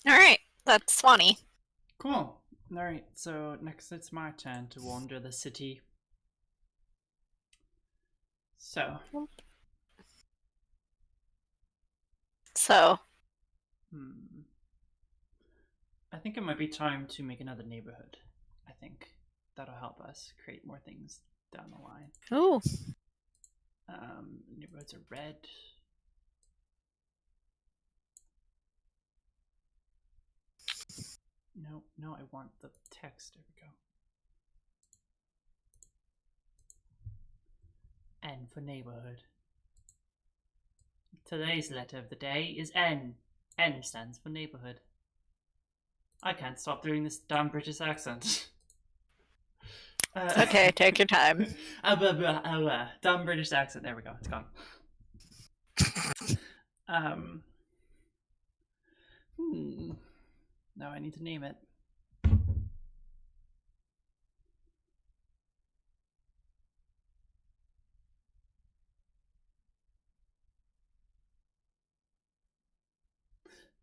All right, that's Swanee. Cool. Alright, so next it's my turn to wander the city. So, So, I think it might be time to make another neighborhood. I think that'll help us create more things down the line. ooh, Neighborhoods are red. No, I want the text. There we go. N for neighborhood. Today's letter of the day is N. N stands for neighborhood. I can't stop doing this damn British accent. okay, take your time. Dumb British accent. There we go. It's gone. Now I need to name it.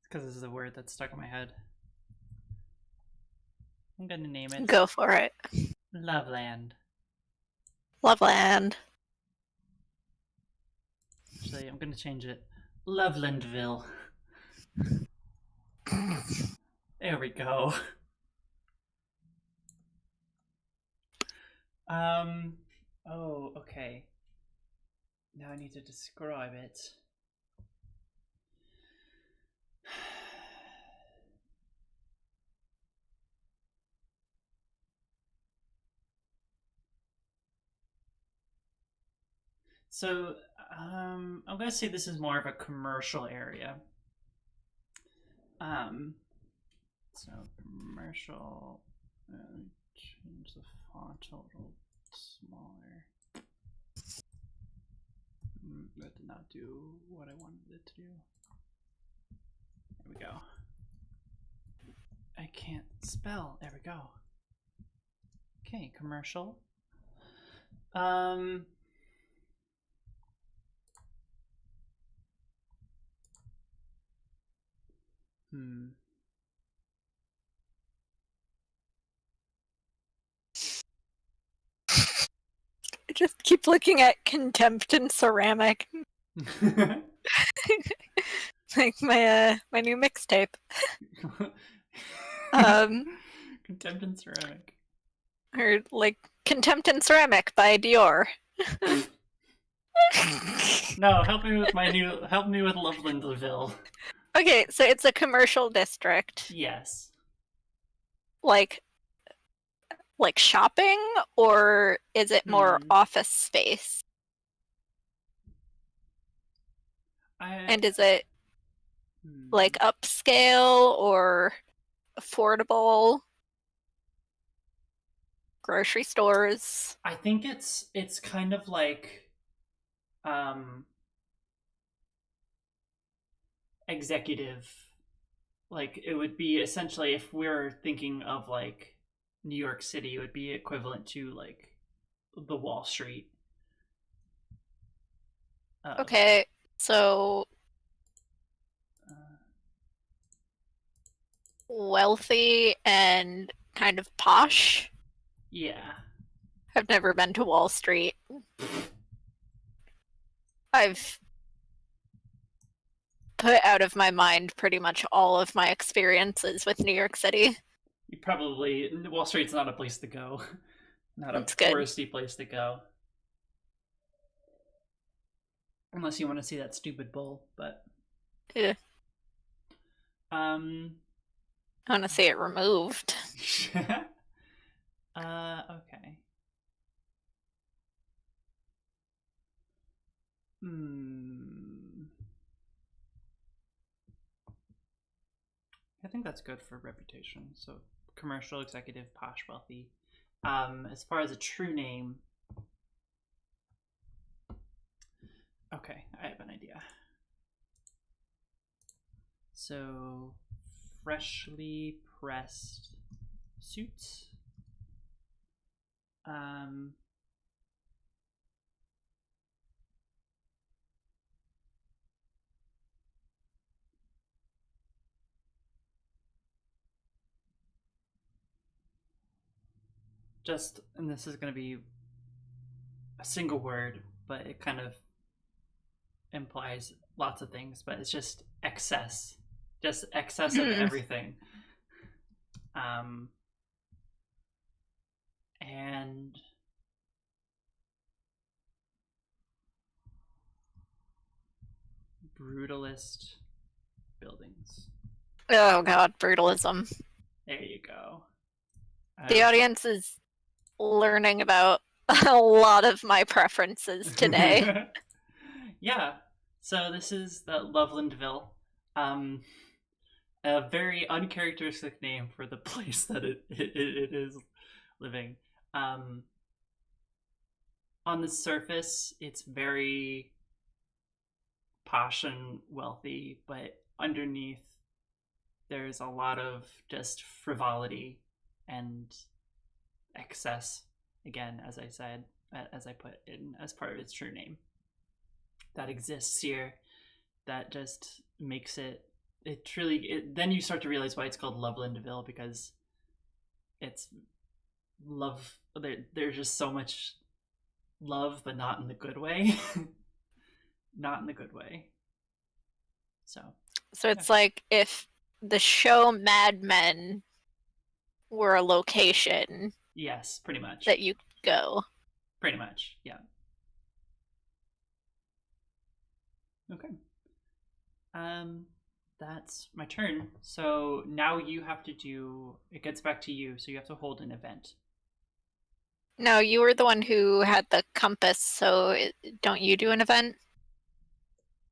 Because this is a word that's stuck in my head. I'm gonna name it Go for it. Loveland. Loveland. Actually, I'm gonna change it Lovelandville. There we go. Oh, okay. Now I need to describe it. So, I'm gonna say this is more of a commercial area. So commercial. Change the font a little smaller. That did not do what I wanted it to do. There we go. I can't spell. There we go. Okay, commercial. I just keep looking at contempt and ceramic. Like my new mixtape. Contempt and ceramic. Or like Contempt and Ceramic by Dior. No, help me with Lovelandville. Okay, so it's a commercial district. Yes. Like shopping, or is it more office space? And is it like upscale or affordable grocery stores? I think it's kind of like um executive. Like it would be essentially, if we're thinking of like New York City, it would be equivalent to like the Wall Street. Okay, so Uh, wealthy and kind of posh. yeah. I've never been to Wall Street. I've put out of my mind pretty much all of my experiences with New York City. You probably, Wall Street's not a place to go. Not a That's good. touristy place to go. Unless you want to see that stupid bull, but Yeah. um I want to see it removed. okay. I think that's good for reputation. So commercial, executive, posh, wealthy. As far as a true name, okay, I have an idea. So freshly pressed suits. Just, and this is going to be a single word, but it kind of implies lots of things, but it's just excess. Just excess of everything. And brutalist buildings. Oh god, brutalism. There you go. The audience is learning about a lot of my preferences today. Yeah. So this is the Lovelandville. A very uncharacteristic name for the place that it is living. On the surface, it's very posh and wealthy, but underneath, there's a lot of just frivolity and excess. Again, as I said, as I put in as part of its true name, that exists here. That just makes it. It truly. Then you start to realize why it's called Lovelandville, because it's love. There's just so much love, but not in the good way. Not in the good way. So it's like if the show Mad Men were a location. Yes, pretty much. That you go. Pretty much, yeah. Okay. That's my turn. So now you have to do. It gets back to you, so you have to hold an event. No, you were the one who had the compass, so don't you do an event?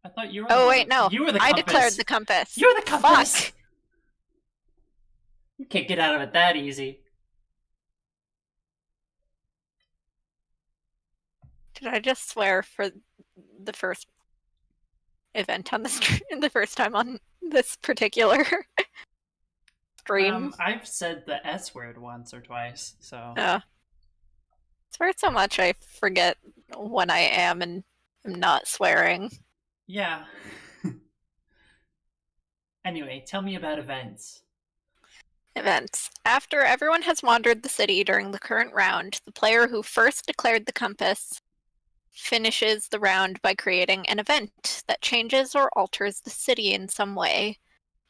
I thought you were. Oh wait, no. You were the compass. I declared the compass. You're the compass. Fuck. You can't get out of it that easy. Did I just swear for the first event on the stream, the first time on this particular stream? I've said the S word once or twice, so. I swear so much I forget when I am and am not swearing. Yeah. Anyway, tell me about events. Events. After everyone has wandered the city during the current round, the player who first declared the compass finishes the round by creating an event that changes or alters the city in some way.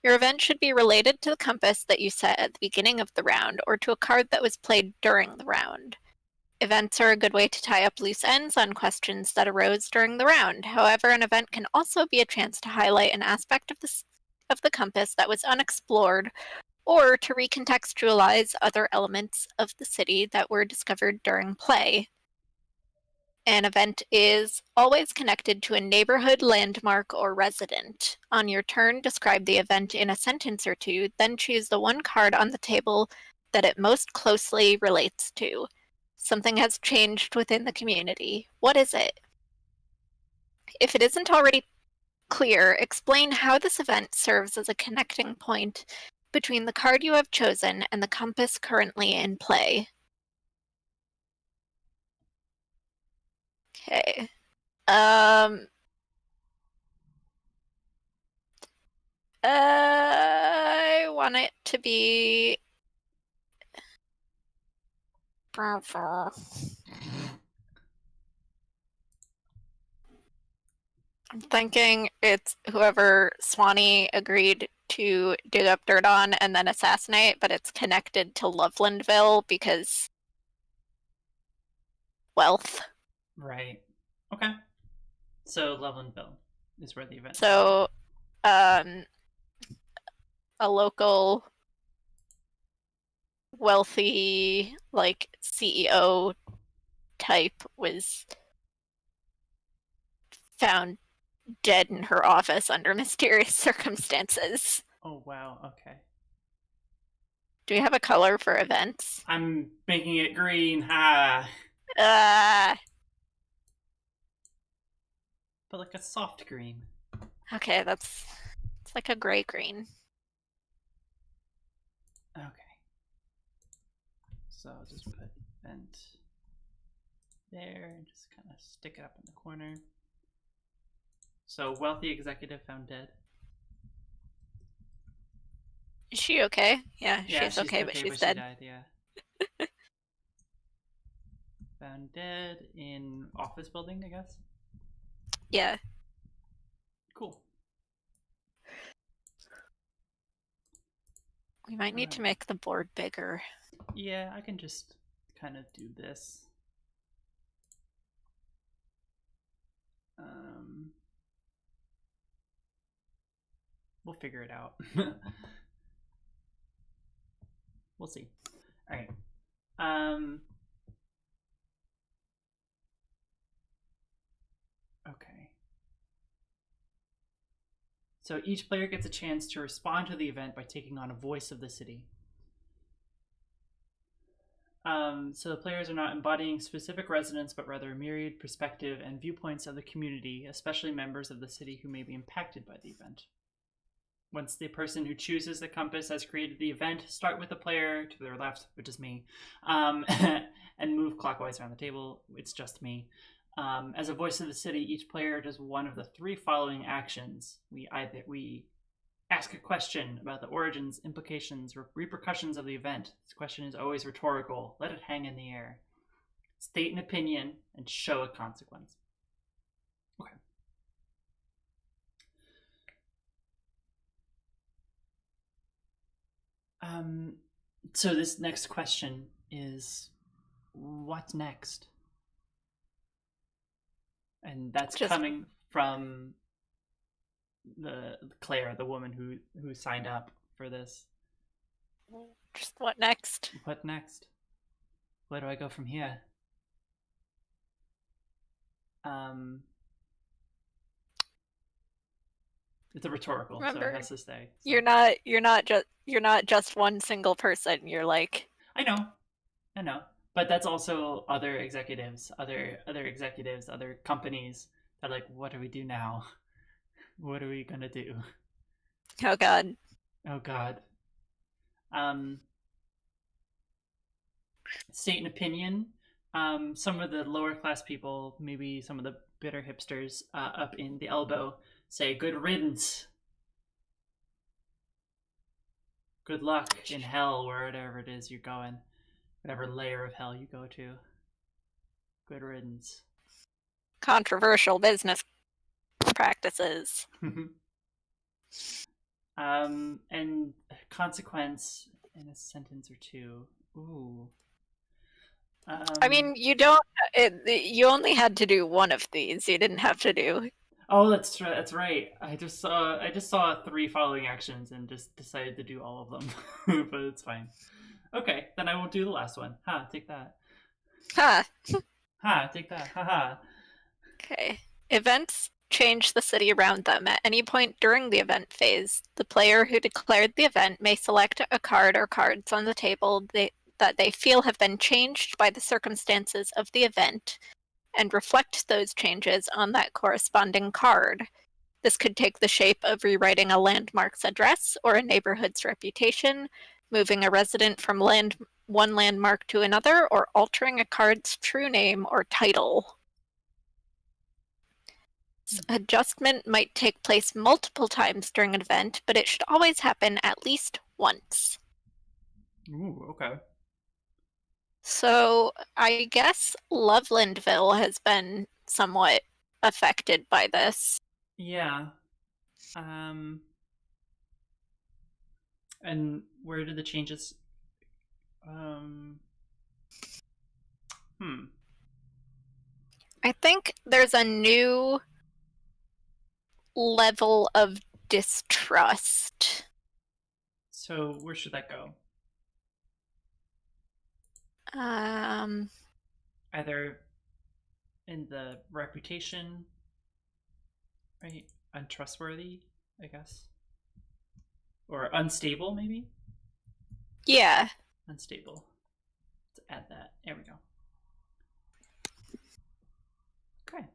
Your event should be related to the compass that you set at the beginning of the round or to a card that was played during the round. Events are a good way to tie up loose ends on questions that arose during the round. However, an event can also be a chance to highlight an aspect of the compass that was unexplored, or to recontextualize other elements of the city that were discovered during play. An event is always connected to a neighborhood, landmark, or resident. On your turn, describe the event in a sentence or two, then choose the one card on the table that it most closely relates to. Something has changed within the community. What is it? If it isn't already clear, explain how this event serves as a connecting point between the card you have chosen and the compass currently in play. Okay. I want it to be. I'm thinking it's whoever Swanee agreed to dig up dirt on and then assassinate, but it's connected to Lovelandville because wealth. Right. Okay. So Lovelandville is where the event. So, a local wealthy, like, CEO type was found dead in her office under mysterious circumstances. Oh wow. Okay. Do we have a color for events? I'm making it green. Ha. But like a soft green. Okay, it's like a gray green. Okay. So I'll just put vent there and just kind of stick it up in the corner. So wealthy executive found dead. Is she okay? Yeah, Yeah, she's okay, but she's dead. She died, yeah. Found dead in office building, I guess. Yeah. Cool. We might need to make the board bigger. Yeah, I can just kind of do this. We'll figure it out. We'll see. All right. Okay. So each player gets a chance to respond to the event by taking on a voice of the city. So the players are not embodying specific residents, but rather a myriad perspective and viewpoints of the community, especially members of the city who may be impacted by the event. Once the person who chooses the compass has created the event, start with the player to their left, which is me, and move clockwise around the table. It's just me. As a voice of the city, each player does one of the three following actions. We ask a question about the origins, implications, or repercussions of the event. This question is always rhetorical. Let it hang in the air. State an opinion and show a consequence. Okay. So this next question is, what next? And that's coming from the Claire, the woman who signed up for this. Just what next? What next? Where do I go from here? It's a rhetorical, Remember, so it has to stay. So. You're not just one single person. You're like. I know, but that's also other executives, other companies. They're like, what do we do now? What are we gonna do? Oh God. Oh God. State an opinion. Some of the lower class people, maybe some of the bitter hipsters up in the elbow, say good riddance. Good luck in hell, wherever it is you're going. Whatever layer of hell you go to. Good riddance. Controversial business practices. And consequence in a sentence or two. Ooh. I mean, you don't. You only had to do one of these. You didn't have to do. Oh, that's right. I just saw three following actions and just decided to do all of them, but it's fine. Okay, then I won't do the last one. Take that. Huh. Ha, take that. Haha. Okay. Events change the city around them. At any point during the event phase, the player who declared the event may select a card or cards on the table that they feel have been changed by the circumstances of the event and reflect those changes on that corresponding card. This could take the shape of rewriting a landmark's address or a neighborhood's reputation, moving a resident from one landmark to another, or altering a card's true name or title. Adjustment might take place multiple times during an event, but it should always happen at least once. Ooh, okay. So I guess Lovelandville has been somewhat affected by this. Yeah. Um, and where did the changes? Um, hmm. I think there's a new level of distrust. So where should that go? Um, Either in the reputation, right? Untrustworthy, I guess, or unstable, maybe. yeah. Unstable. Let's add that. There we go. Okay.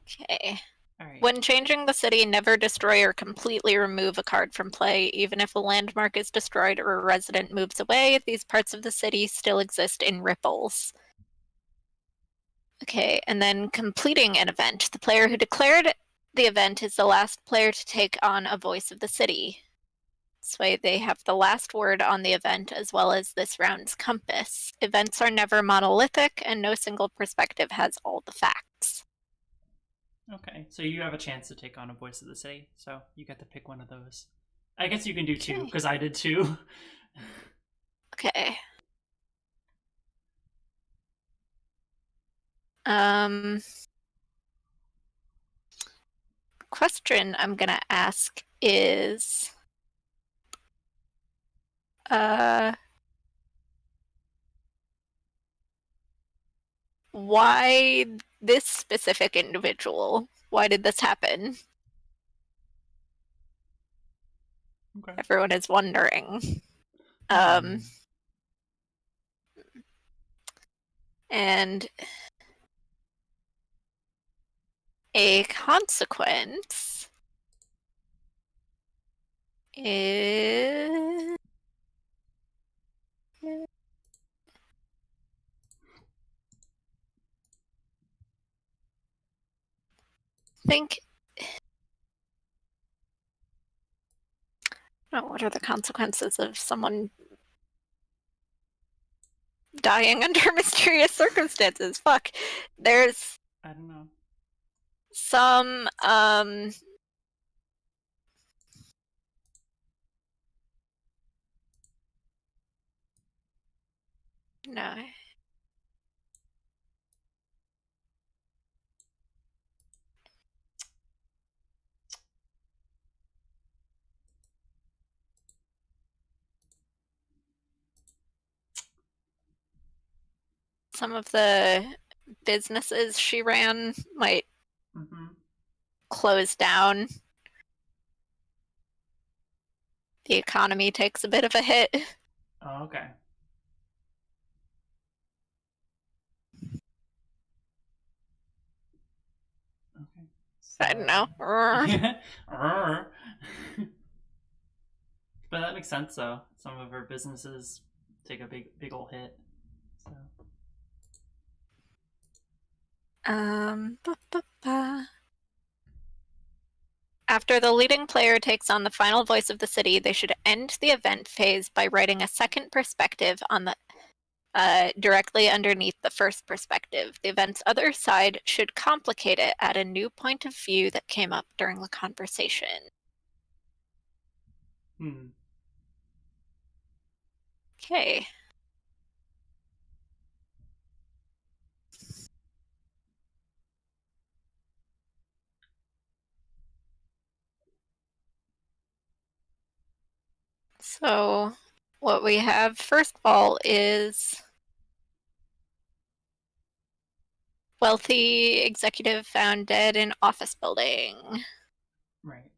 Okay. All right. When changing the city, never destroy or completely remove a card from play. Even if a landmark is destroyed or a resident moves away, these parts of the city still exist in ripples. Okay, and then completing an event. The player who declared the event is the last player to take on a voice of the city. This way they have the last word on the event as well as this round's compass. Events are never monolithic and no single perspective has all the facts. Okay. So you have a chance to take on a voice of the city. So you get to pick one of those. I guess you can do two Okay. because I did two. Okay. Question I'm gonna ask is why this specific individual? Why did this happen? Okay. Everyone is wondering. Hmm. And a consequence is think oh, what are the consequences of someone dying under mysterious circumstances? Fuck. There's I don't know. some no. Some of the businesses she ran might Mm-hmm. close down. The economy takes a bit of a hit. Oh, okay. Okay. So. I don't know. But that makes sense, though. Some of her businesses take a big old hit. So. Ba, ba, ba. After the leading player takes on the final voice of the city, they should end the event phase by writing a second perspective on the directly underneath the first perspective. The event's other side should complicate it, add a new point of view that came up during the conversation. Hmm. Okay. So what we have first of all is Wealthy executive found dead in office building. Right.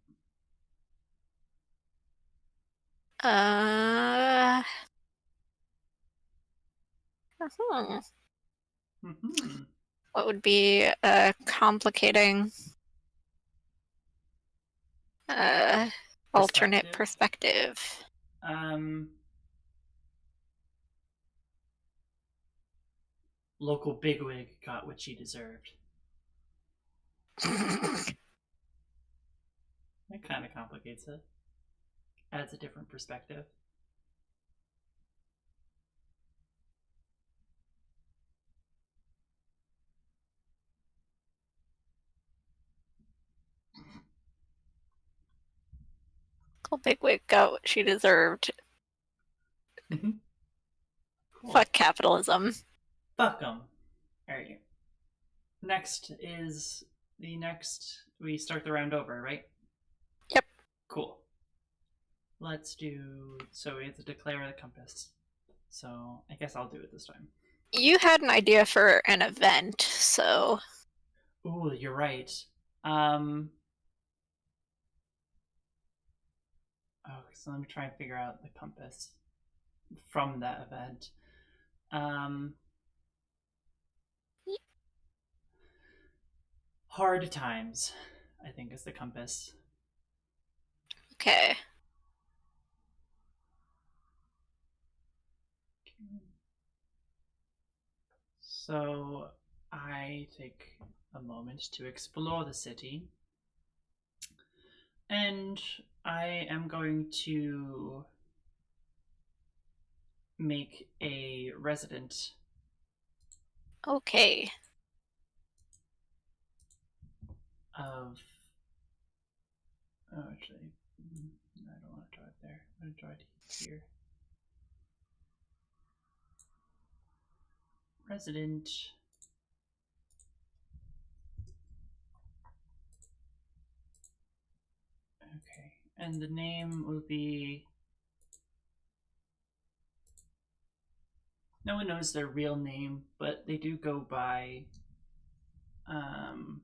Uh. Mm-hmm. What would be a complicating uh, alternate Perspective. perspective? Um, Local bigwig got what she deserved. That kind of complicates it. Adds a different perspective. Uncle Bigwig got what she deserved. Mm-hmm. Cool. Fuck capitalism. Fuck them. All right. Next is the next. We start the round over, right? Yep. Cool. Let's do. So we have to declare the compass. So I guess I'll do it this time. You had an idea for an event, so. Ooh, you're right. Oh, so let me try and figure out the compass from that event. Hard times, I think, is the compass. Okay. So I take a moment to explore the city, and I am going to make a resident Okay. of. Oh, actually, I don't want to draw it there. I'm going to draw it here. Resident. Okay, and the name will be. No one knows their real name, but they do go by um,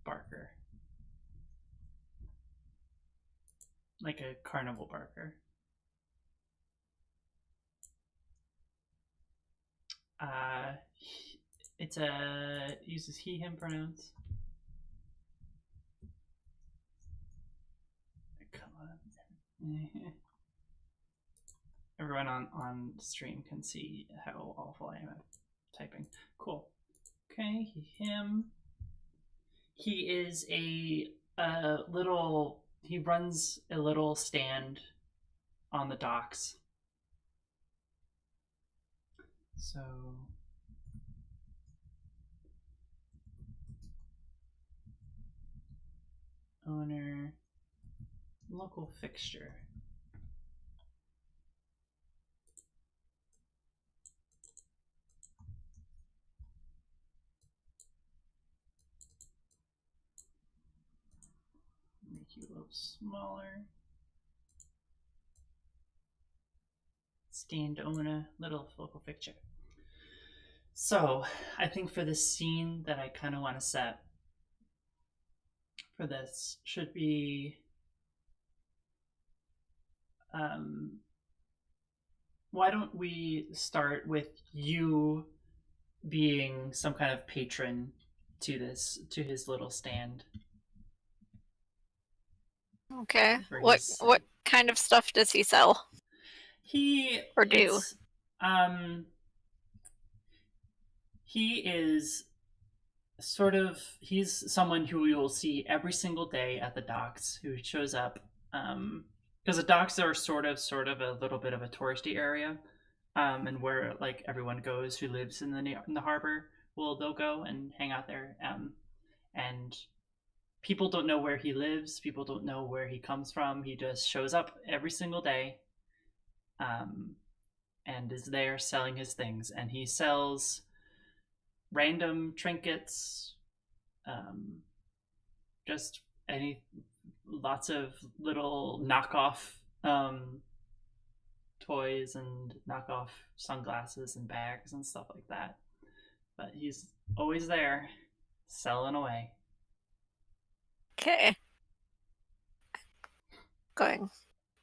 Barker, like a carnival Barker. Uh, it's a uses he/him pronouns. Come on. Everyone on stream can see how awful I am at typing. Cool. Okay, him. He is a little. He runs a little stand on the docks. So owner, local fixture. Make you a little smaller. Stand owner, little local fixture. So I think for this scene that I kind of want to set for this should be why don't we start with you being some kind of patron to his little stand. Okay. What kind of stuff does he sell? He or do? He is sort of he's someone who we will see every single day at the docks who shows up because the docks are sort of a little bit of a touristy area and where like everyone goes who lives in the harbor they'll go and hang out there and people don't know where he lives, people don't know where he comes from, he just shows up every single day and is there selling his things, and he sells random trinkets, just lots of little knockoff toys and knockoff sunglasses and bags and stuff like that. But he's always there, selling away. Okay. Going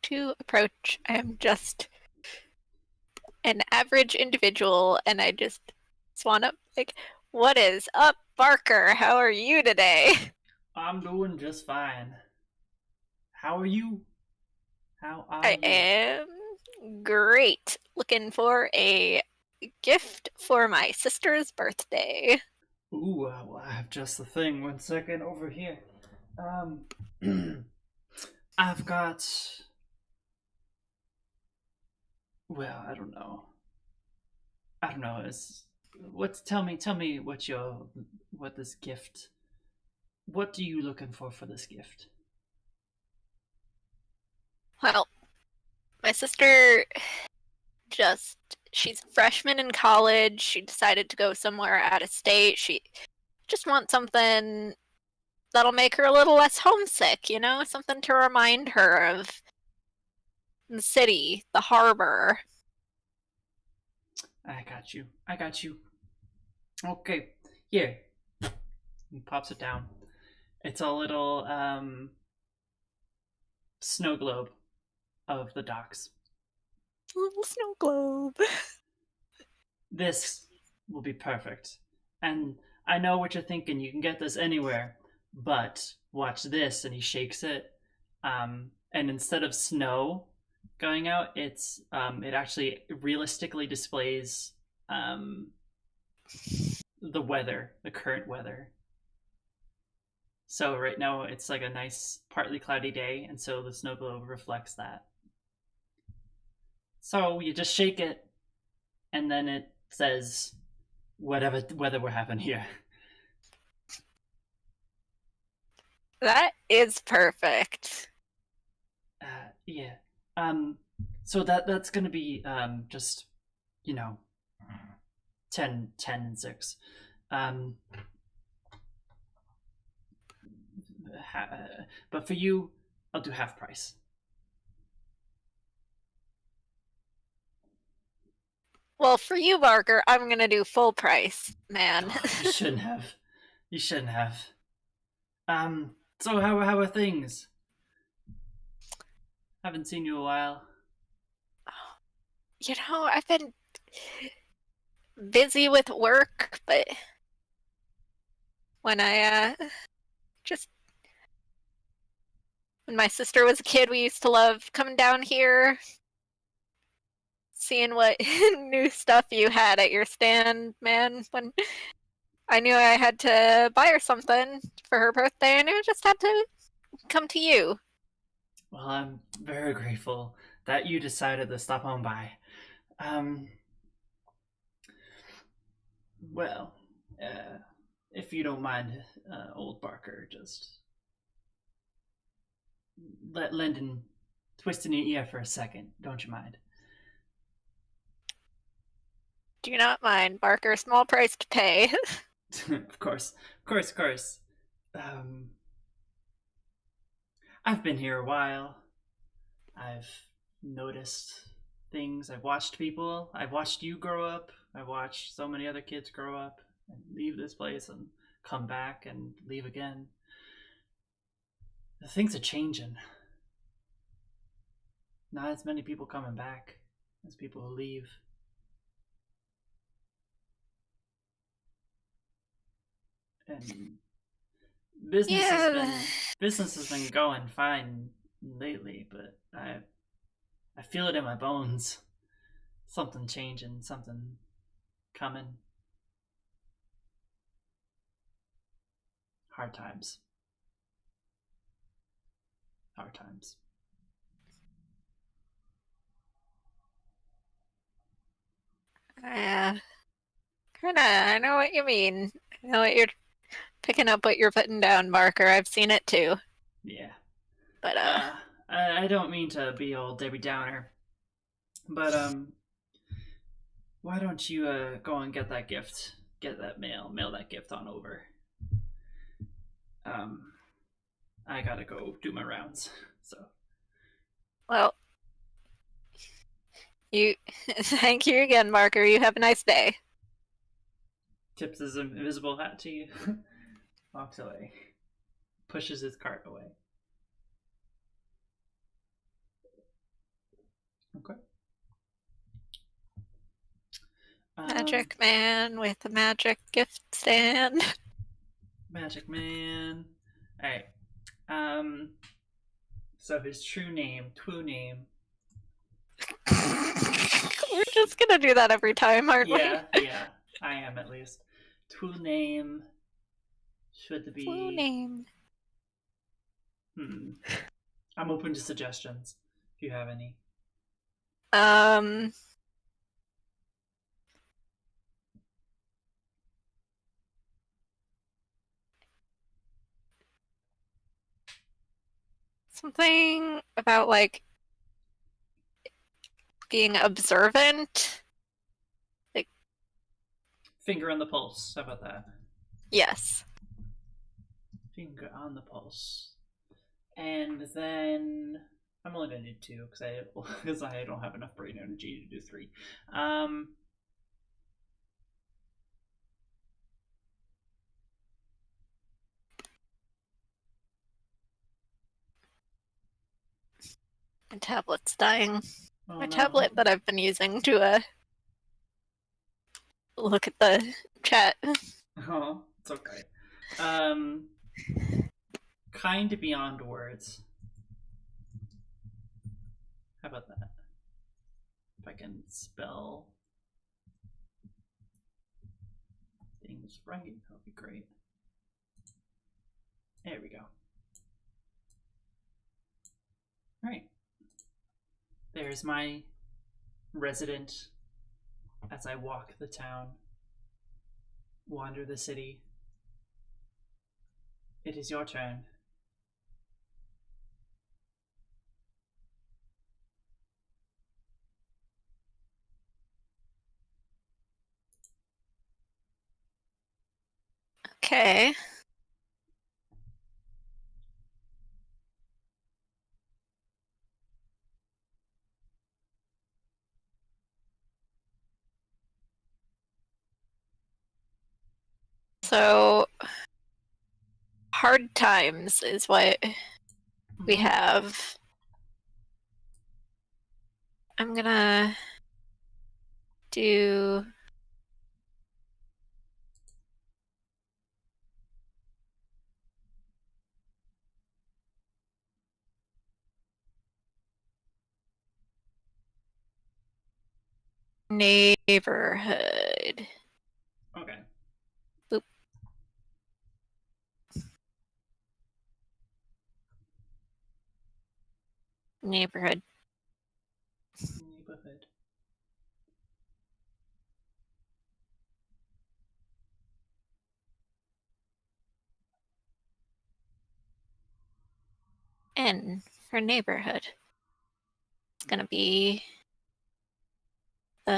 to approach. I am just an average individual, and I just swan up like, "What is up, Barker? How are you today?" I'm doing just fine. How are you? How are I you? am great. Looking for a gift for my sister's birthday. Ooh, well, I have just the thing. 1 second over here. Um, I've got. Well, I don't know. I don't know. It's what's tell me what this gift. What are you looking for this gift? Well, my sister just she's a freshman in college. She decided to go somewhere out of state. She just wants something that'll make her a little less homesick, something to remind her of the city, the harbor. I got you. I got you. Okay, here. He pops it down. It's a little snow globe of the docks. A little snow globe. This will be perfect. And I know what you're thinking. You can get this anywhere, but watch this. And he shakes it. And instead of snow going out, it actually realistically displays the weather, the current weather. So right now it's like a nice partly cloudy day, and so the snow globe reflects that. So you just shake it, and then it says whatever weather we're having here. That is perfect. Yeah. Um. So that's gonna be just you know 10 and 6. Um. But for you, I'll do half price. Well, for you, Barker, I'm gonna do full price, man. Oh, you shouldn't have. You shouldn't have. So how are things? Haven't seen you a while. I've been busy with work, but when I just when my sister was a kid, we used to love coming down here, seeing what new stuff you had at your stand, man. When I knew I had to buy her something for her birthday, I knew I just had to come to you. Well, I'm very grateful that you decided to stop on by. Um, well, uh, if you don't mind, old Barker, just let Lyndon twist in your ear for a second. Don't you mind? Do not mind, Barker. Small price to pay. Of course, of course, of course. Um, I've been here a while. I've noticed things. I've watched people. I've watched you grow up. I've watched so many other kids grow up and leave this place and come back and leave again. Things are changing. Not as many people coming back as people who leave. And business has Yeah. been business has been going fine lately, but I feel it in my bones. Something changing, something coming. Hard times. Hard times. Yeah. Kinda, I know what you mean. I know what you're picking up what you're putting down, Barker. I've seen it too. Yeah. But I don't mean to be old Debbie Downer, but why don't you go and get that gift, get that mail that gift on over. Um, I gotta go do my rounds. So well, You thank you again, Marker. You have a nice day. Tips his invisible hat to you. Walks away. Pushes his cart away. Okay. Magic man with a magic gift stand. Magic man. Alright. So his true name, We're just gonna do that every time, aren't we? yeah, I am at least. True name should True be. name. I'm open to suggestions if you have any. Um. Something about like being observant. Like, Finger on the pulse. How about that? yes. Finger on the pulse. And then I'm only gonna do two because I don't have enough brain energy to do three. Um, My tablet's dying. oh My no. tablet that I've been using to look at the chat. Oh, it's okay. Um, kind beyond words. How about that? If I can spell things right, that would be great. There we go. All right. There's my resident as I walk the town, wander the city. It is your turn. Okay. So, hard times is what we have. I'm gonna do neighborhood. Okay. Boop. Neighborhood. Neighborhood. N for neighborhood. It's gonna be the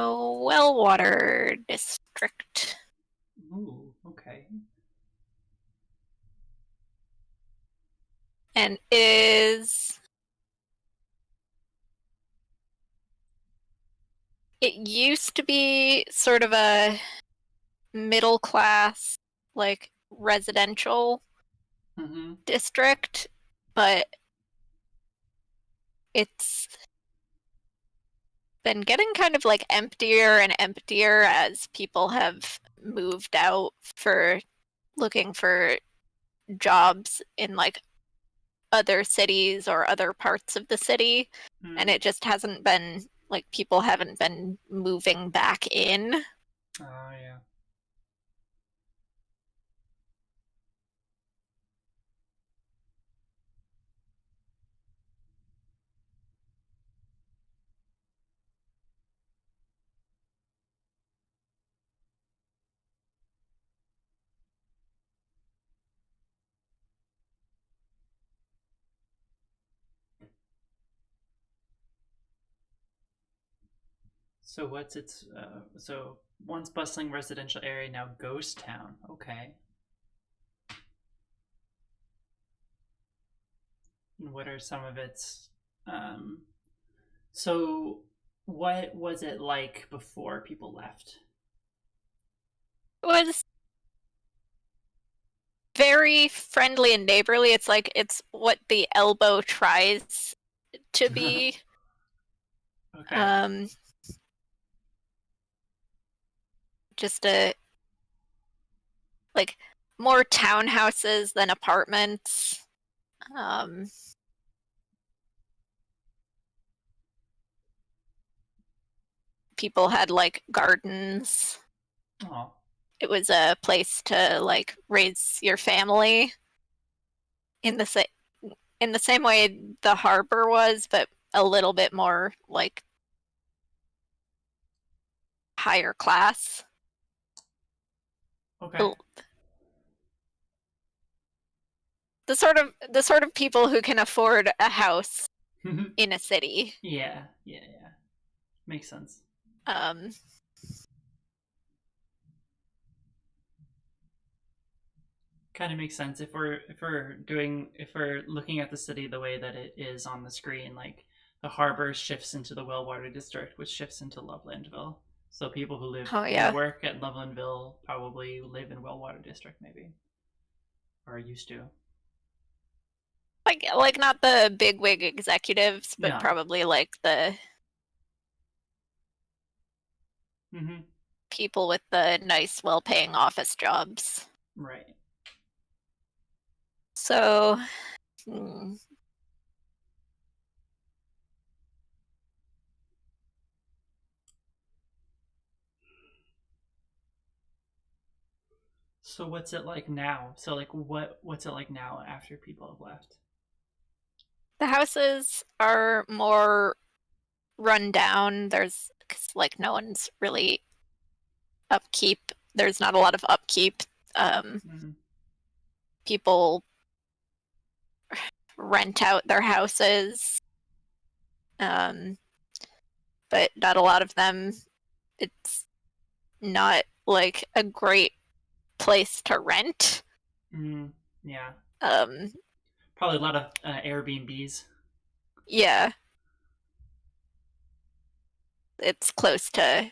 Wellwater District. Ooh, okay. And is it used to be sort of a middle class, like residential district, but it's been getting kind of like emptier and emptier as people have moved out for looking for jobs in like other cities or other parts of the city. And it just hasn't been like people haven't been moving back in. Oh, yeah. So what's its so once bustling residential area, now ghost town. Okay. And what are some of its so What was it like before people left? It was very friendly and neighborly. It's like it's what the Elbow tries to be. Okay. Um, just a like more townhouses than apartments. Um, People had like gardens. Oh, It was a place to like raise your family in the same way the harbor was, but a little bit more like higher class. okay. The sort of people who can afford a house in a city. Yeah, yeah, yeah. Makes sense. Um, Kind of makes sense if we're looking at the city the way that it is on the screen, like the harbor shifts into the Wellwater district, which shifts into Lovelandville. So people who live oh who yeah, work at Lovelandville probably live in Wellwater district maybe or used to. like not the bigwig executives, but Yeah. probably like the Mm-hmm. people with the nice, well-paying office jobs. Right. So, So what's it like now? So like what's it like now after people have left? the houses are more run down. There's like no one's really upkeep. There's not a lot of upkeep. Um, Mm-hmm. People rent out their houses, um, but not a lot of them. It's not like a great place to rent. Mm-hmm. Yeah. Um, Probably a lot of Airbnbs. yeah, it's close to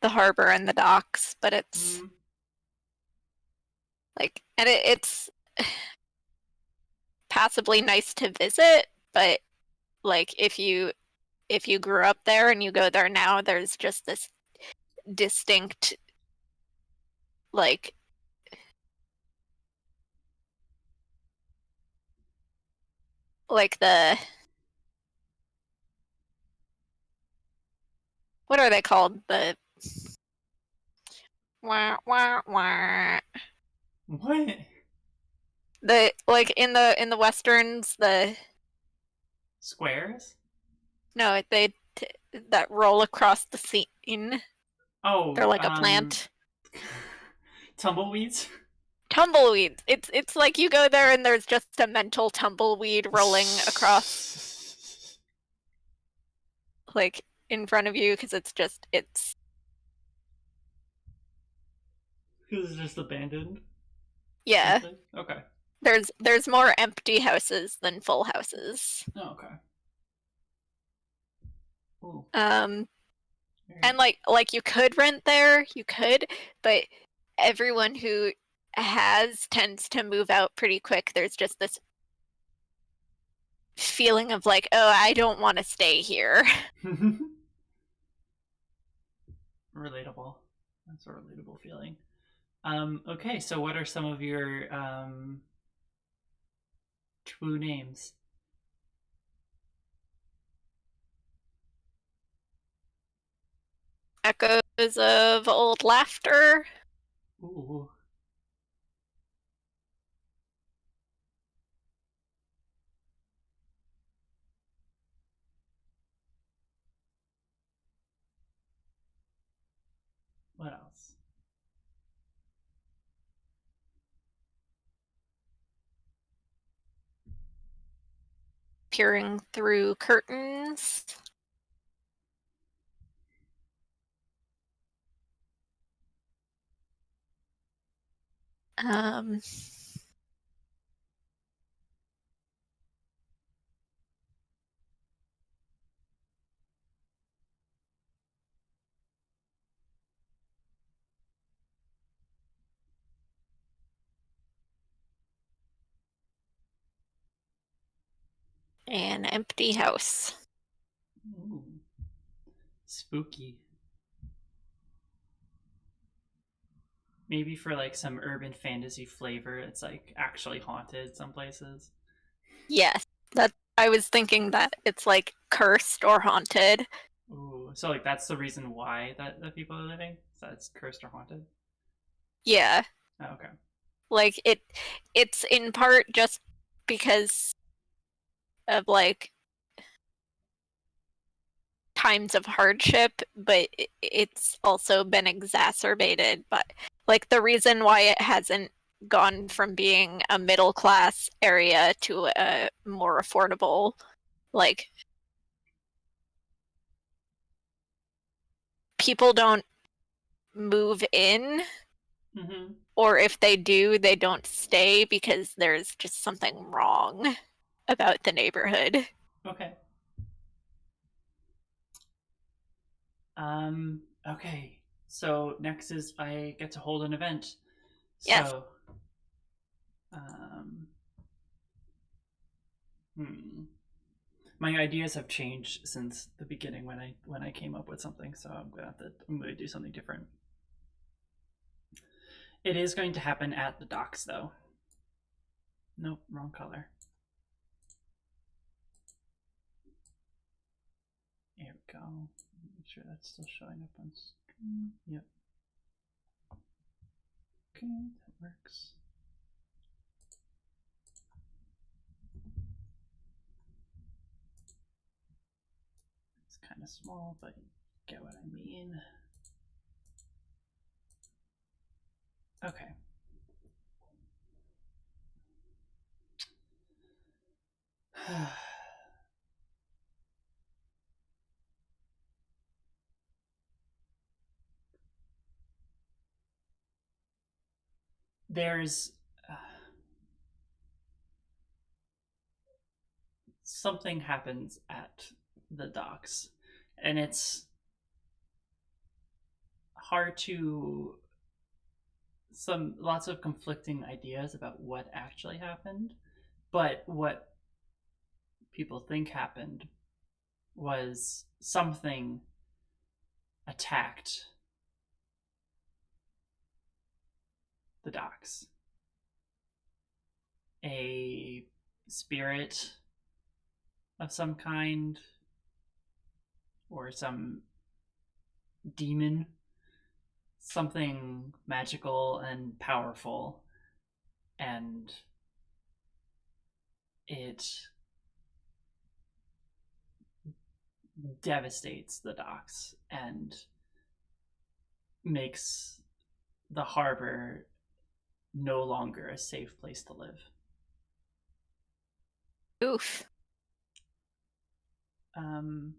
the harbor and the docks, but it's Mm-hmm. like, and it's passably nice to visit, but like if you grew up there and you go there now, there's just this distinct like the what are they called? The wah wah wah. What? The like in the westerns, the Squares? no, that roll across the scene. They're Oh, like a plant. tumbleweeds? Tumbleweeds. It's like you go there and there's just a mental tumbleweed rolling across like in front of you because it's Because it's just abandoned, yeah. essentially. Okay. There's more empty houses than full houses. Oh, okay. Ooh, Um, very. and like you could rent there, you could, but everyone who has tends to move out pretty quick. There's just this feeling of like, oh, I don't want to stay here. Relatable. That's a relatable feeling. Okay, so what are some of your true names? Echoes of old laughter. Ooh, what else? Peering through curtains. Um, An empty house. Ooh. Spooky. Maybe for like some urban fantasy flavor, it's like actually haunted some places. Yes, that I was thinking that it's like cursed or haunted. Ooh, so like that's the reason why that people are living? So it's cursed or haunted? Yeah, Oh, okay. like it's in part just because of like times of hardship, but it's also been exacerbated by like the reason why it hasn't gone from being a middle class area to a more affordable, like people don't move in, Mm-hmm. or if they do, they don't stay because there's just something wrong about the neighborhood. Okay. Okay. So next is I get to hold an event. Yes. So um hmm. My ideas have changed since the beginning when I came up with something, so I'm gonna do something different. It is going to happen at the docks though. Nope, wrong color. There we go. Make sure that's still showing up on screen. Yep. Okay, that works. It's kind of small, but you get what I mean. Okay. There's something happens at the docks, and it's hard to some lots of conflicting ideas about what actually happened, but what people think happened was something attacked the docks. A spirit of some kind or some demon, something magical and powerful, and it devastates the docks and makes the harbor no longer a safe place to live. Oof. Um,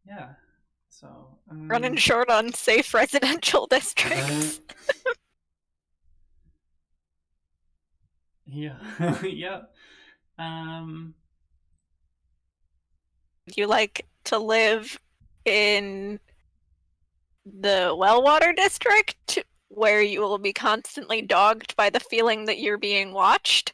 yeah. So, Running short on safe residential districts. yeah, yeah. Um, Would you like to live in the Wellwater district where you will be constantly dogged by the feeling that you're being watched?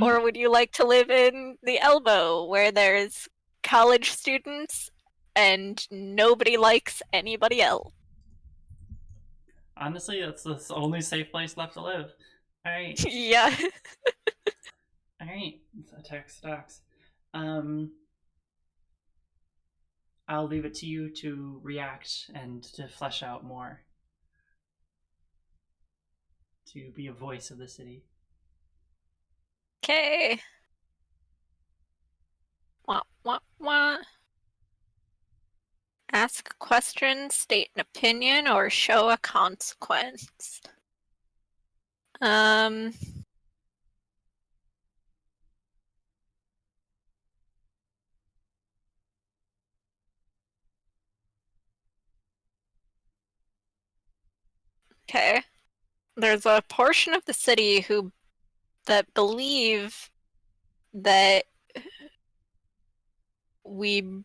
Or would you like to live in the Elbow where there's college students and nobody likes anybody else? honestly, that's the only safe place left to live. All right, Yeah. all right. Attacks docks. Um, I'll leave it to you to react and to flesh out more. To be a voice of the city. Okay. Wah, wah, wah. Ask a question, state an opinion, or show a consequence. Um, okay. There's a portion of the city that believe that we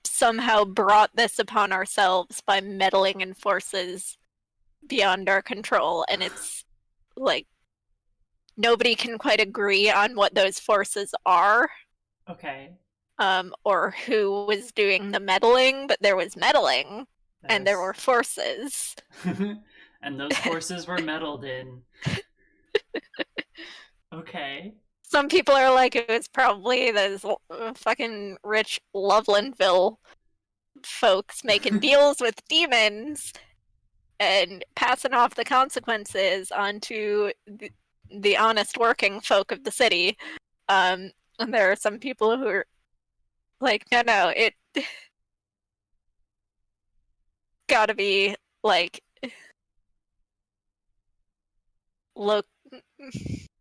somehow brought this upon ourselves by meddling in forces beyond our control, and it's like nobody can quite agree on what those forces are, Okay. or who was doing the meddling, but there was meddling, and there There's were forces. and those forces were meddled in. Okay. Some people are like, it was probably those fucking rich Lovelandville folks making deals with demons and passing off the consequences onto the honest working folk of the city. And there are some people who are like, no, it gotta be like, look,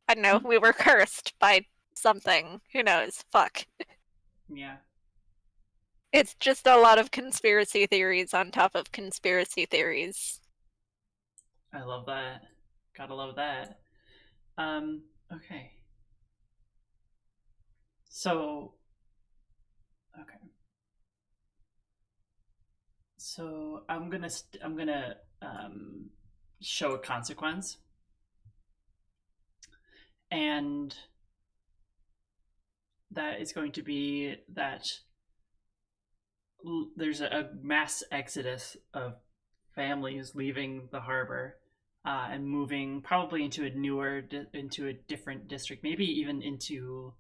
I don't know, we were cursed by something. Who knows? Fuck. Yeah. It's just a lot of conspiracy theories on top of conspiracy theories. I love that. Gotta love that. Okay. So, okay. So I'm gonna show a consequence, and that is going to be that there's a mass exodus of families leaving the harbor and moving probably into into a different district, maybe even into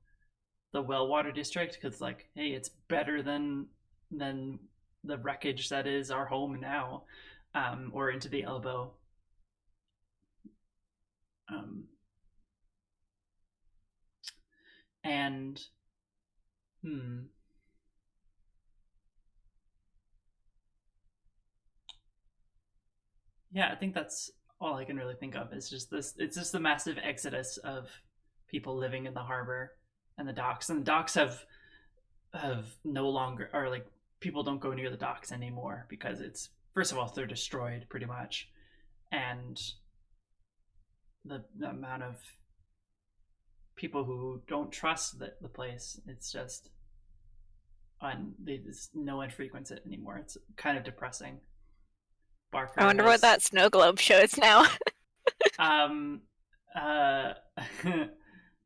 the Wellwater district, because like, hey, it's better than the wreckage that is our home now, or into the Elbow. Um, and hmm, yeah, I think that's all I can really think of. Is just this. It's just the massive exodus of people living in the harbor and the docks, and the docks have no longer, or like, people don't go near the docks anymore because it's, first of all, they're destroyed pretty much, and the amount of people who don't trust the place, it's just no one frequents it anymore. It's kind of depressing. I Barker wonder what has that snow globe shows now. um uh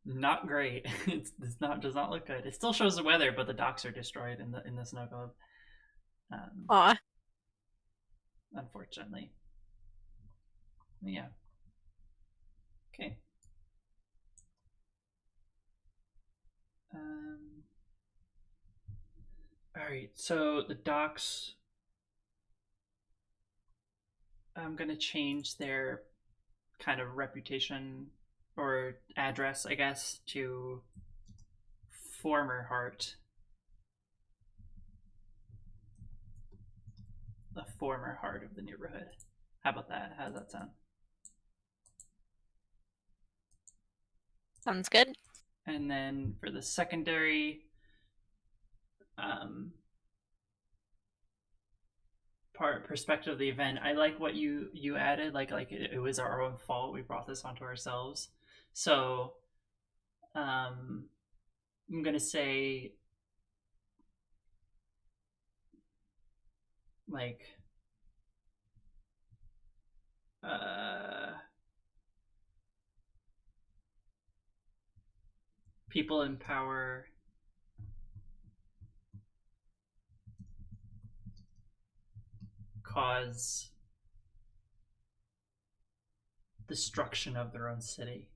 not great. It's not does not look good. It still shows the weather, but the docks are destroyed in the snow globe. Aw. Unfortunately. Yeah. Okay. Um all right. So the docks, I'm gonna change their kind of reputation or address, I guess, to former heart. The former heart of the neighborhood. How about that? How does that sound? Sounds good. And then for the secondary, um, perspective of the event, I like what you added. Like it was our own fault. We brought this onto ourselves. So I'm gonna say, like, uh, people in power cause destruction of their own city.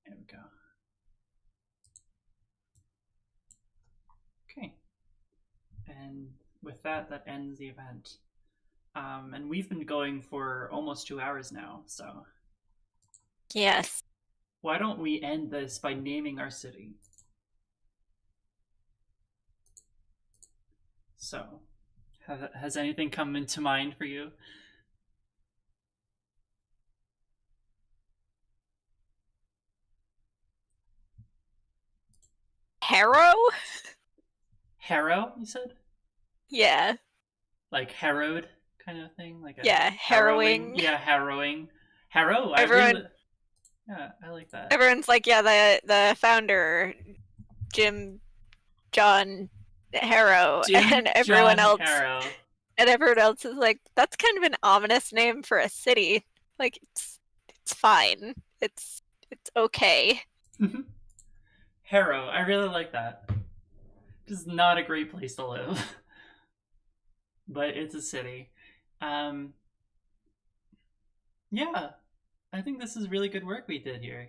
There we go. Okay. And with that, that ends the event. And we've been going for almost 2 hours now, so Yes. why don't we end this by naming our city? So, has anything come into mind for you? Harrow? Harrow, you said? Yeah. Like harrowed kind of thing? Like a Yeah, harrowing? harrowing. Yeah, harrowing. Harrow, I Everyone really. Yeah, I like that. everyone's like, yeah, the founder, Jim John Harrow, Jim John Harrow. and everyone else is like, that's kind of an ominous name for a city. Like it's fine. It's okay. Harrow. I really like that. It's not a great place to live, but it's a city. Um, yeah, I think this is really good work we did here.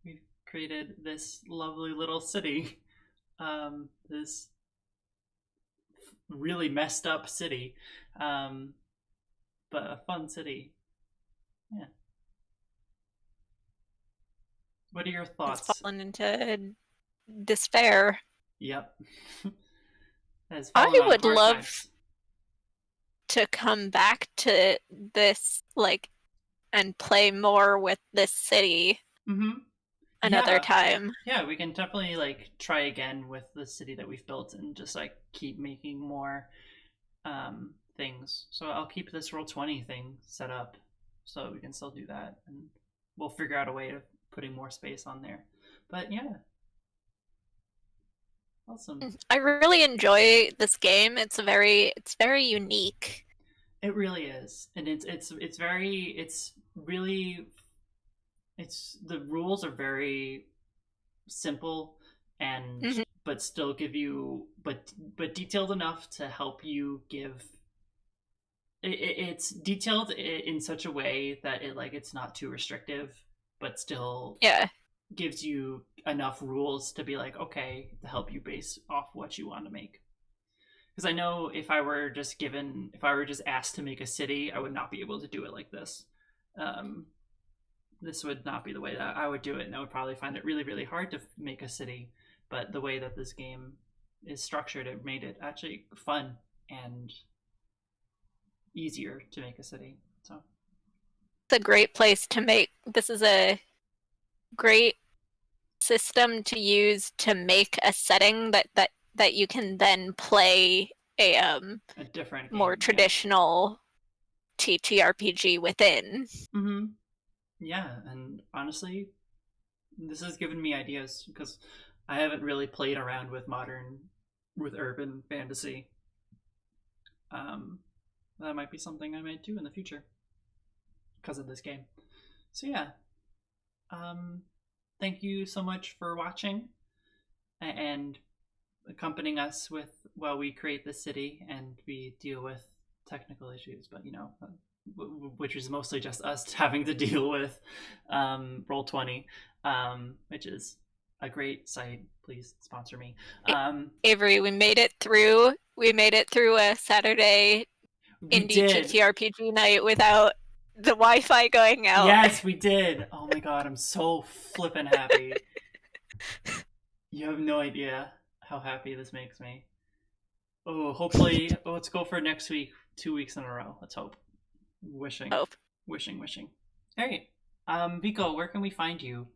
We've created this lovely little city. This really messed up city, um, but a fun city. Yeah. What are your It's thoughts? fallen into despair. Yep. Has fallen I on would hard love times. to come back to this, like, and play more with this city Mm-hmm. another Yeah. time. Yeah, we can definitely like try again with the city that we've built and just like keep making more things. So I'll keep this Roll20 thing set up so we can still do that, and we'll figure out a way of putting more space on there. But yeah, awesome. I really enjoy this game. It's very unique. It really is, and it's very it's really it's the rules are very simple and Mhm. but still give you but detailed enough to help you give it's detailed in such a way that it like it's not too restrictive but still Yeah. gives you enough rules to be like okay to help you base off what you want to make because I know if I were just asked to make a city I would not be able to do it like this. um, this would not be the way that I would do it, and I would probably find it really, really hard to make a city. But the way that this game is structured, it made it actually fun and easier to make a city. So It's a great place to make. This is a great system to use to make a setting that you can then play a different more game, yeah. traditional TTRPG within. Mm-hmm. Yeah, and honestly, this has given me ideas because I haven't really played around with urban fantasy. Um, that might be something I might do in the future because of this game. So yeah, um, thank you so much for watching and accompanying us with while we create the city and we deal with technical issues. But which is mostly just us having to deal with Roll20, which is a great site. Please sponsor me. Avery, we made it through. We made it through a Saturday We indie did. TTRPG night without the Wi-Fi going out. Yes, we did. Oh my god, I'm so flippin' happy. You have no idea how happy this makes me. Oh, hopefully, let's go for next week, 2 weeks in a row. Let's hope. Wishing, Hope. wishing. All right, Vico, where can we find you?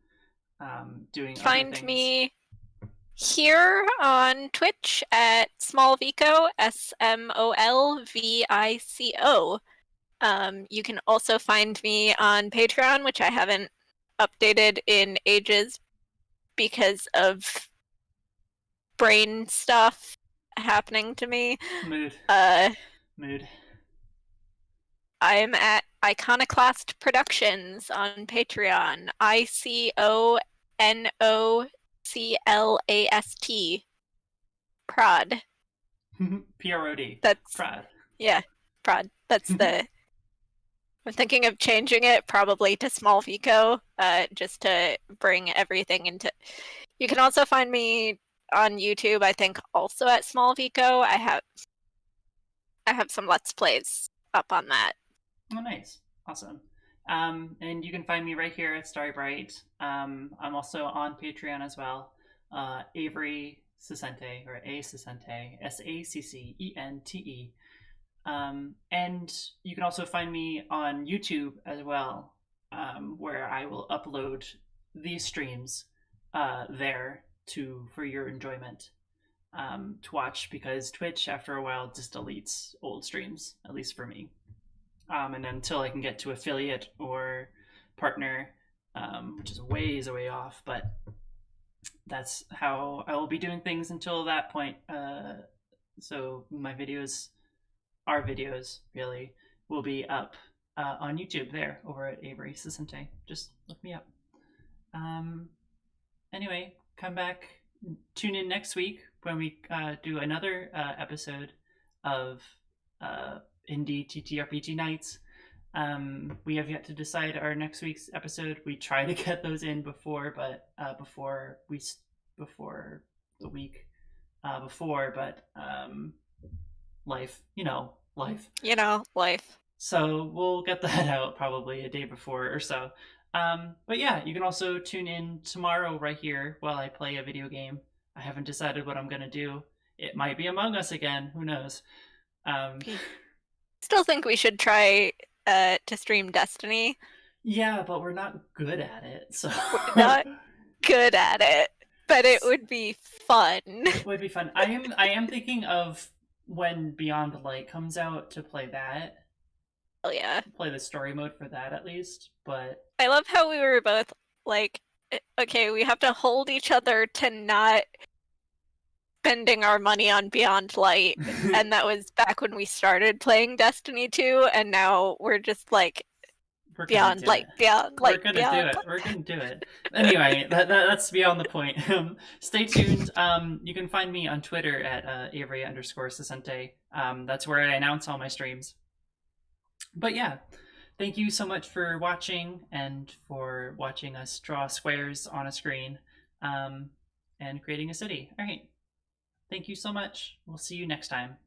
Doing Find other things. me here on Twitch at smallvico, SMOLVICO. You can also find me on Patreon, which I haven't updated in ages because of brain stuff happening to me. Mood. Mood. I'm at Iconoclast Productions on Patreon. ICONOCLAST. Prod. PROD. That's Prod. Yeah, Prod. That's the. I'm thinking of changing it probably to Small Vico, just to bring everything into. You can also find me on YouTube. I think also at Small Vico. I have some Let's Plays up on that. Oh, nice. Awesome. And you can find me right here at Starbright. I'm also on Patreon as well. Avery Sacente, or A Sacente, SACCENTE. And you can also find me on YouTube as well, where I will upload these streams there for your enjoyment to watch because Twitch, after a while, just deletes old streams, at least for me. And until I can get to affiliate or partner, which is ways away off, but that's how I will be doing things until that point. So my videos, our videos really, will be up on YouTube there over at Avery Sisente. Just look me up. Anyway, come back, tune in next week when we do another episode of Indie TTRPG Nights. We have yet to decide our next week's episode. We try to get those in before, but before the week before, but life, life. Life. So we'll get that out probably a day before or so. But yeah, you can also tune in tomorrow right here while I play a video game. I haven't decided what I'm gonna do. It might be Among Us again. Who knows? Still think we should try to stream Destiny. Yeah, but we're not good at it, so We're not good at it, but it would be fun. It would be fun. I am thinking of when Beyond Light comes out to play that. Oh yeah. Play the story mode for that at least, but I love how we were both like, okay, we have to hold each other to not spending our money on Beyond Light. And that was back when we started playing Destiny 2, and now we're just like, Beyond Light, Beyond Light, We're gonna do it. Anyway, that's beyond the point. Stay tuned. You can find me on Twitter at Avery_Sisente. That's where I announce all my streams. But yeah, thank you so much for watching and for watching us draw squares on a screen and creating a city. All right. Thank you so much. We'll see you next time.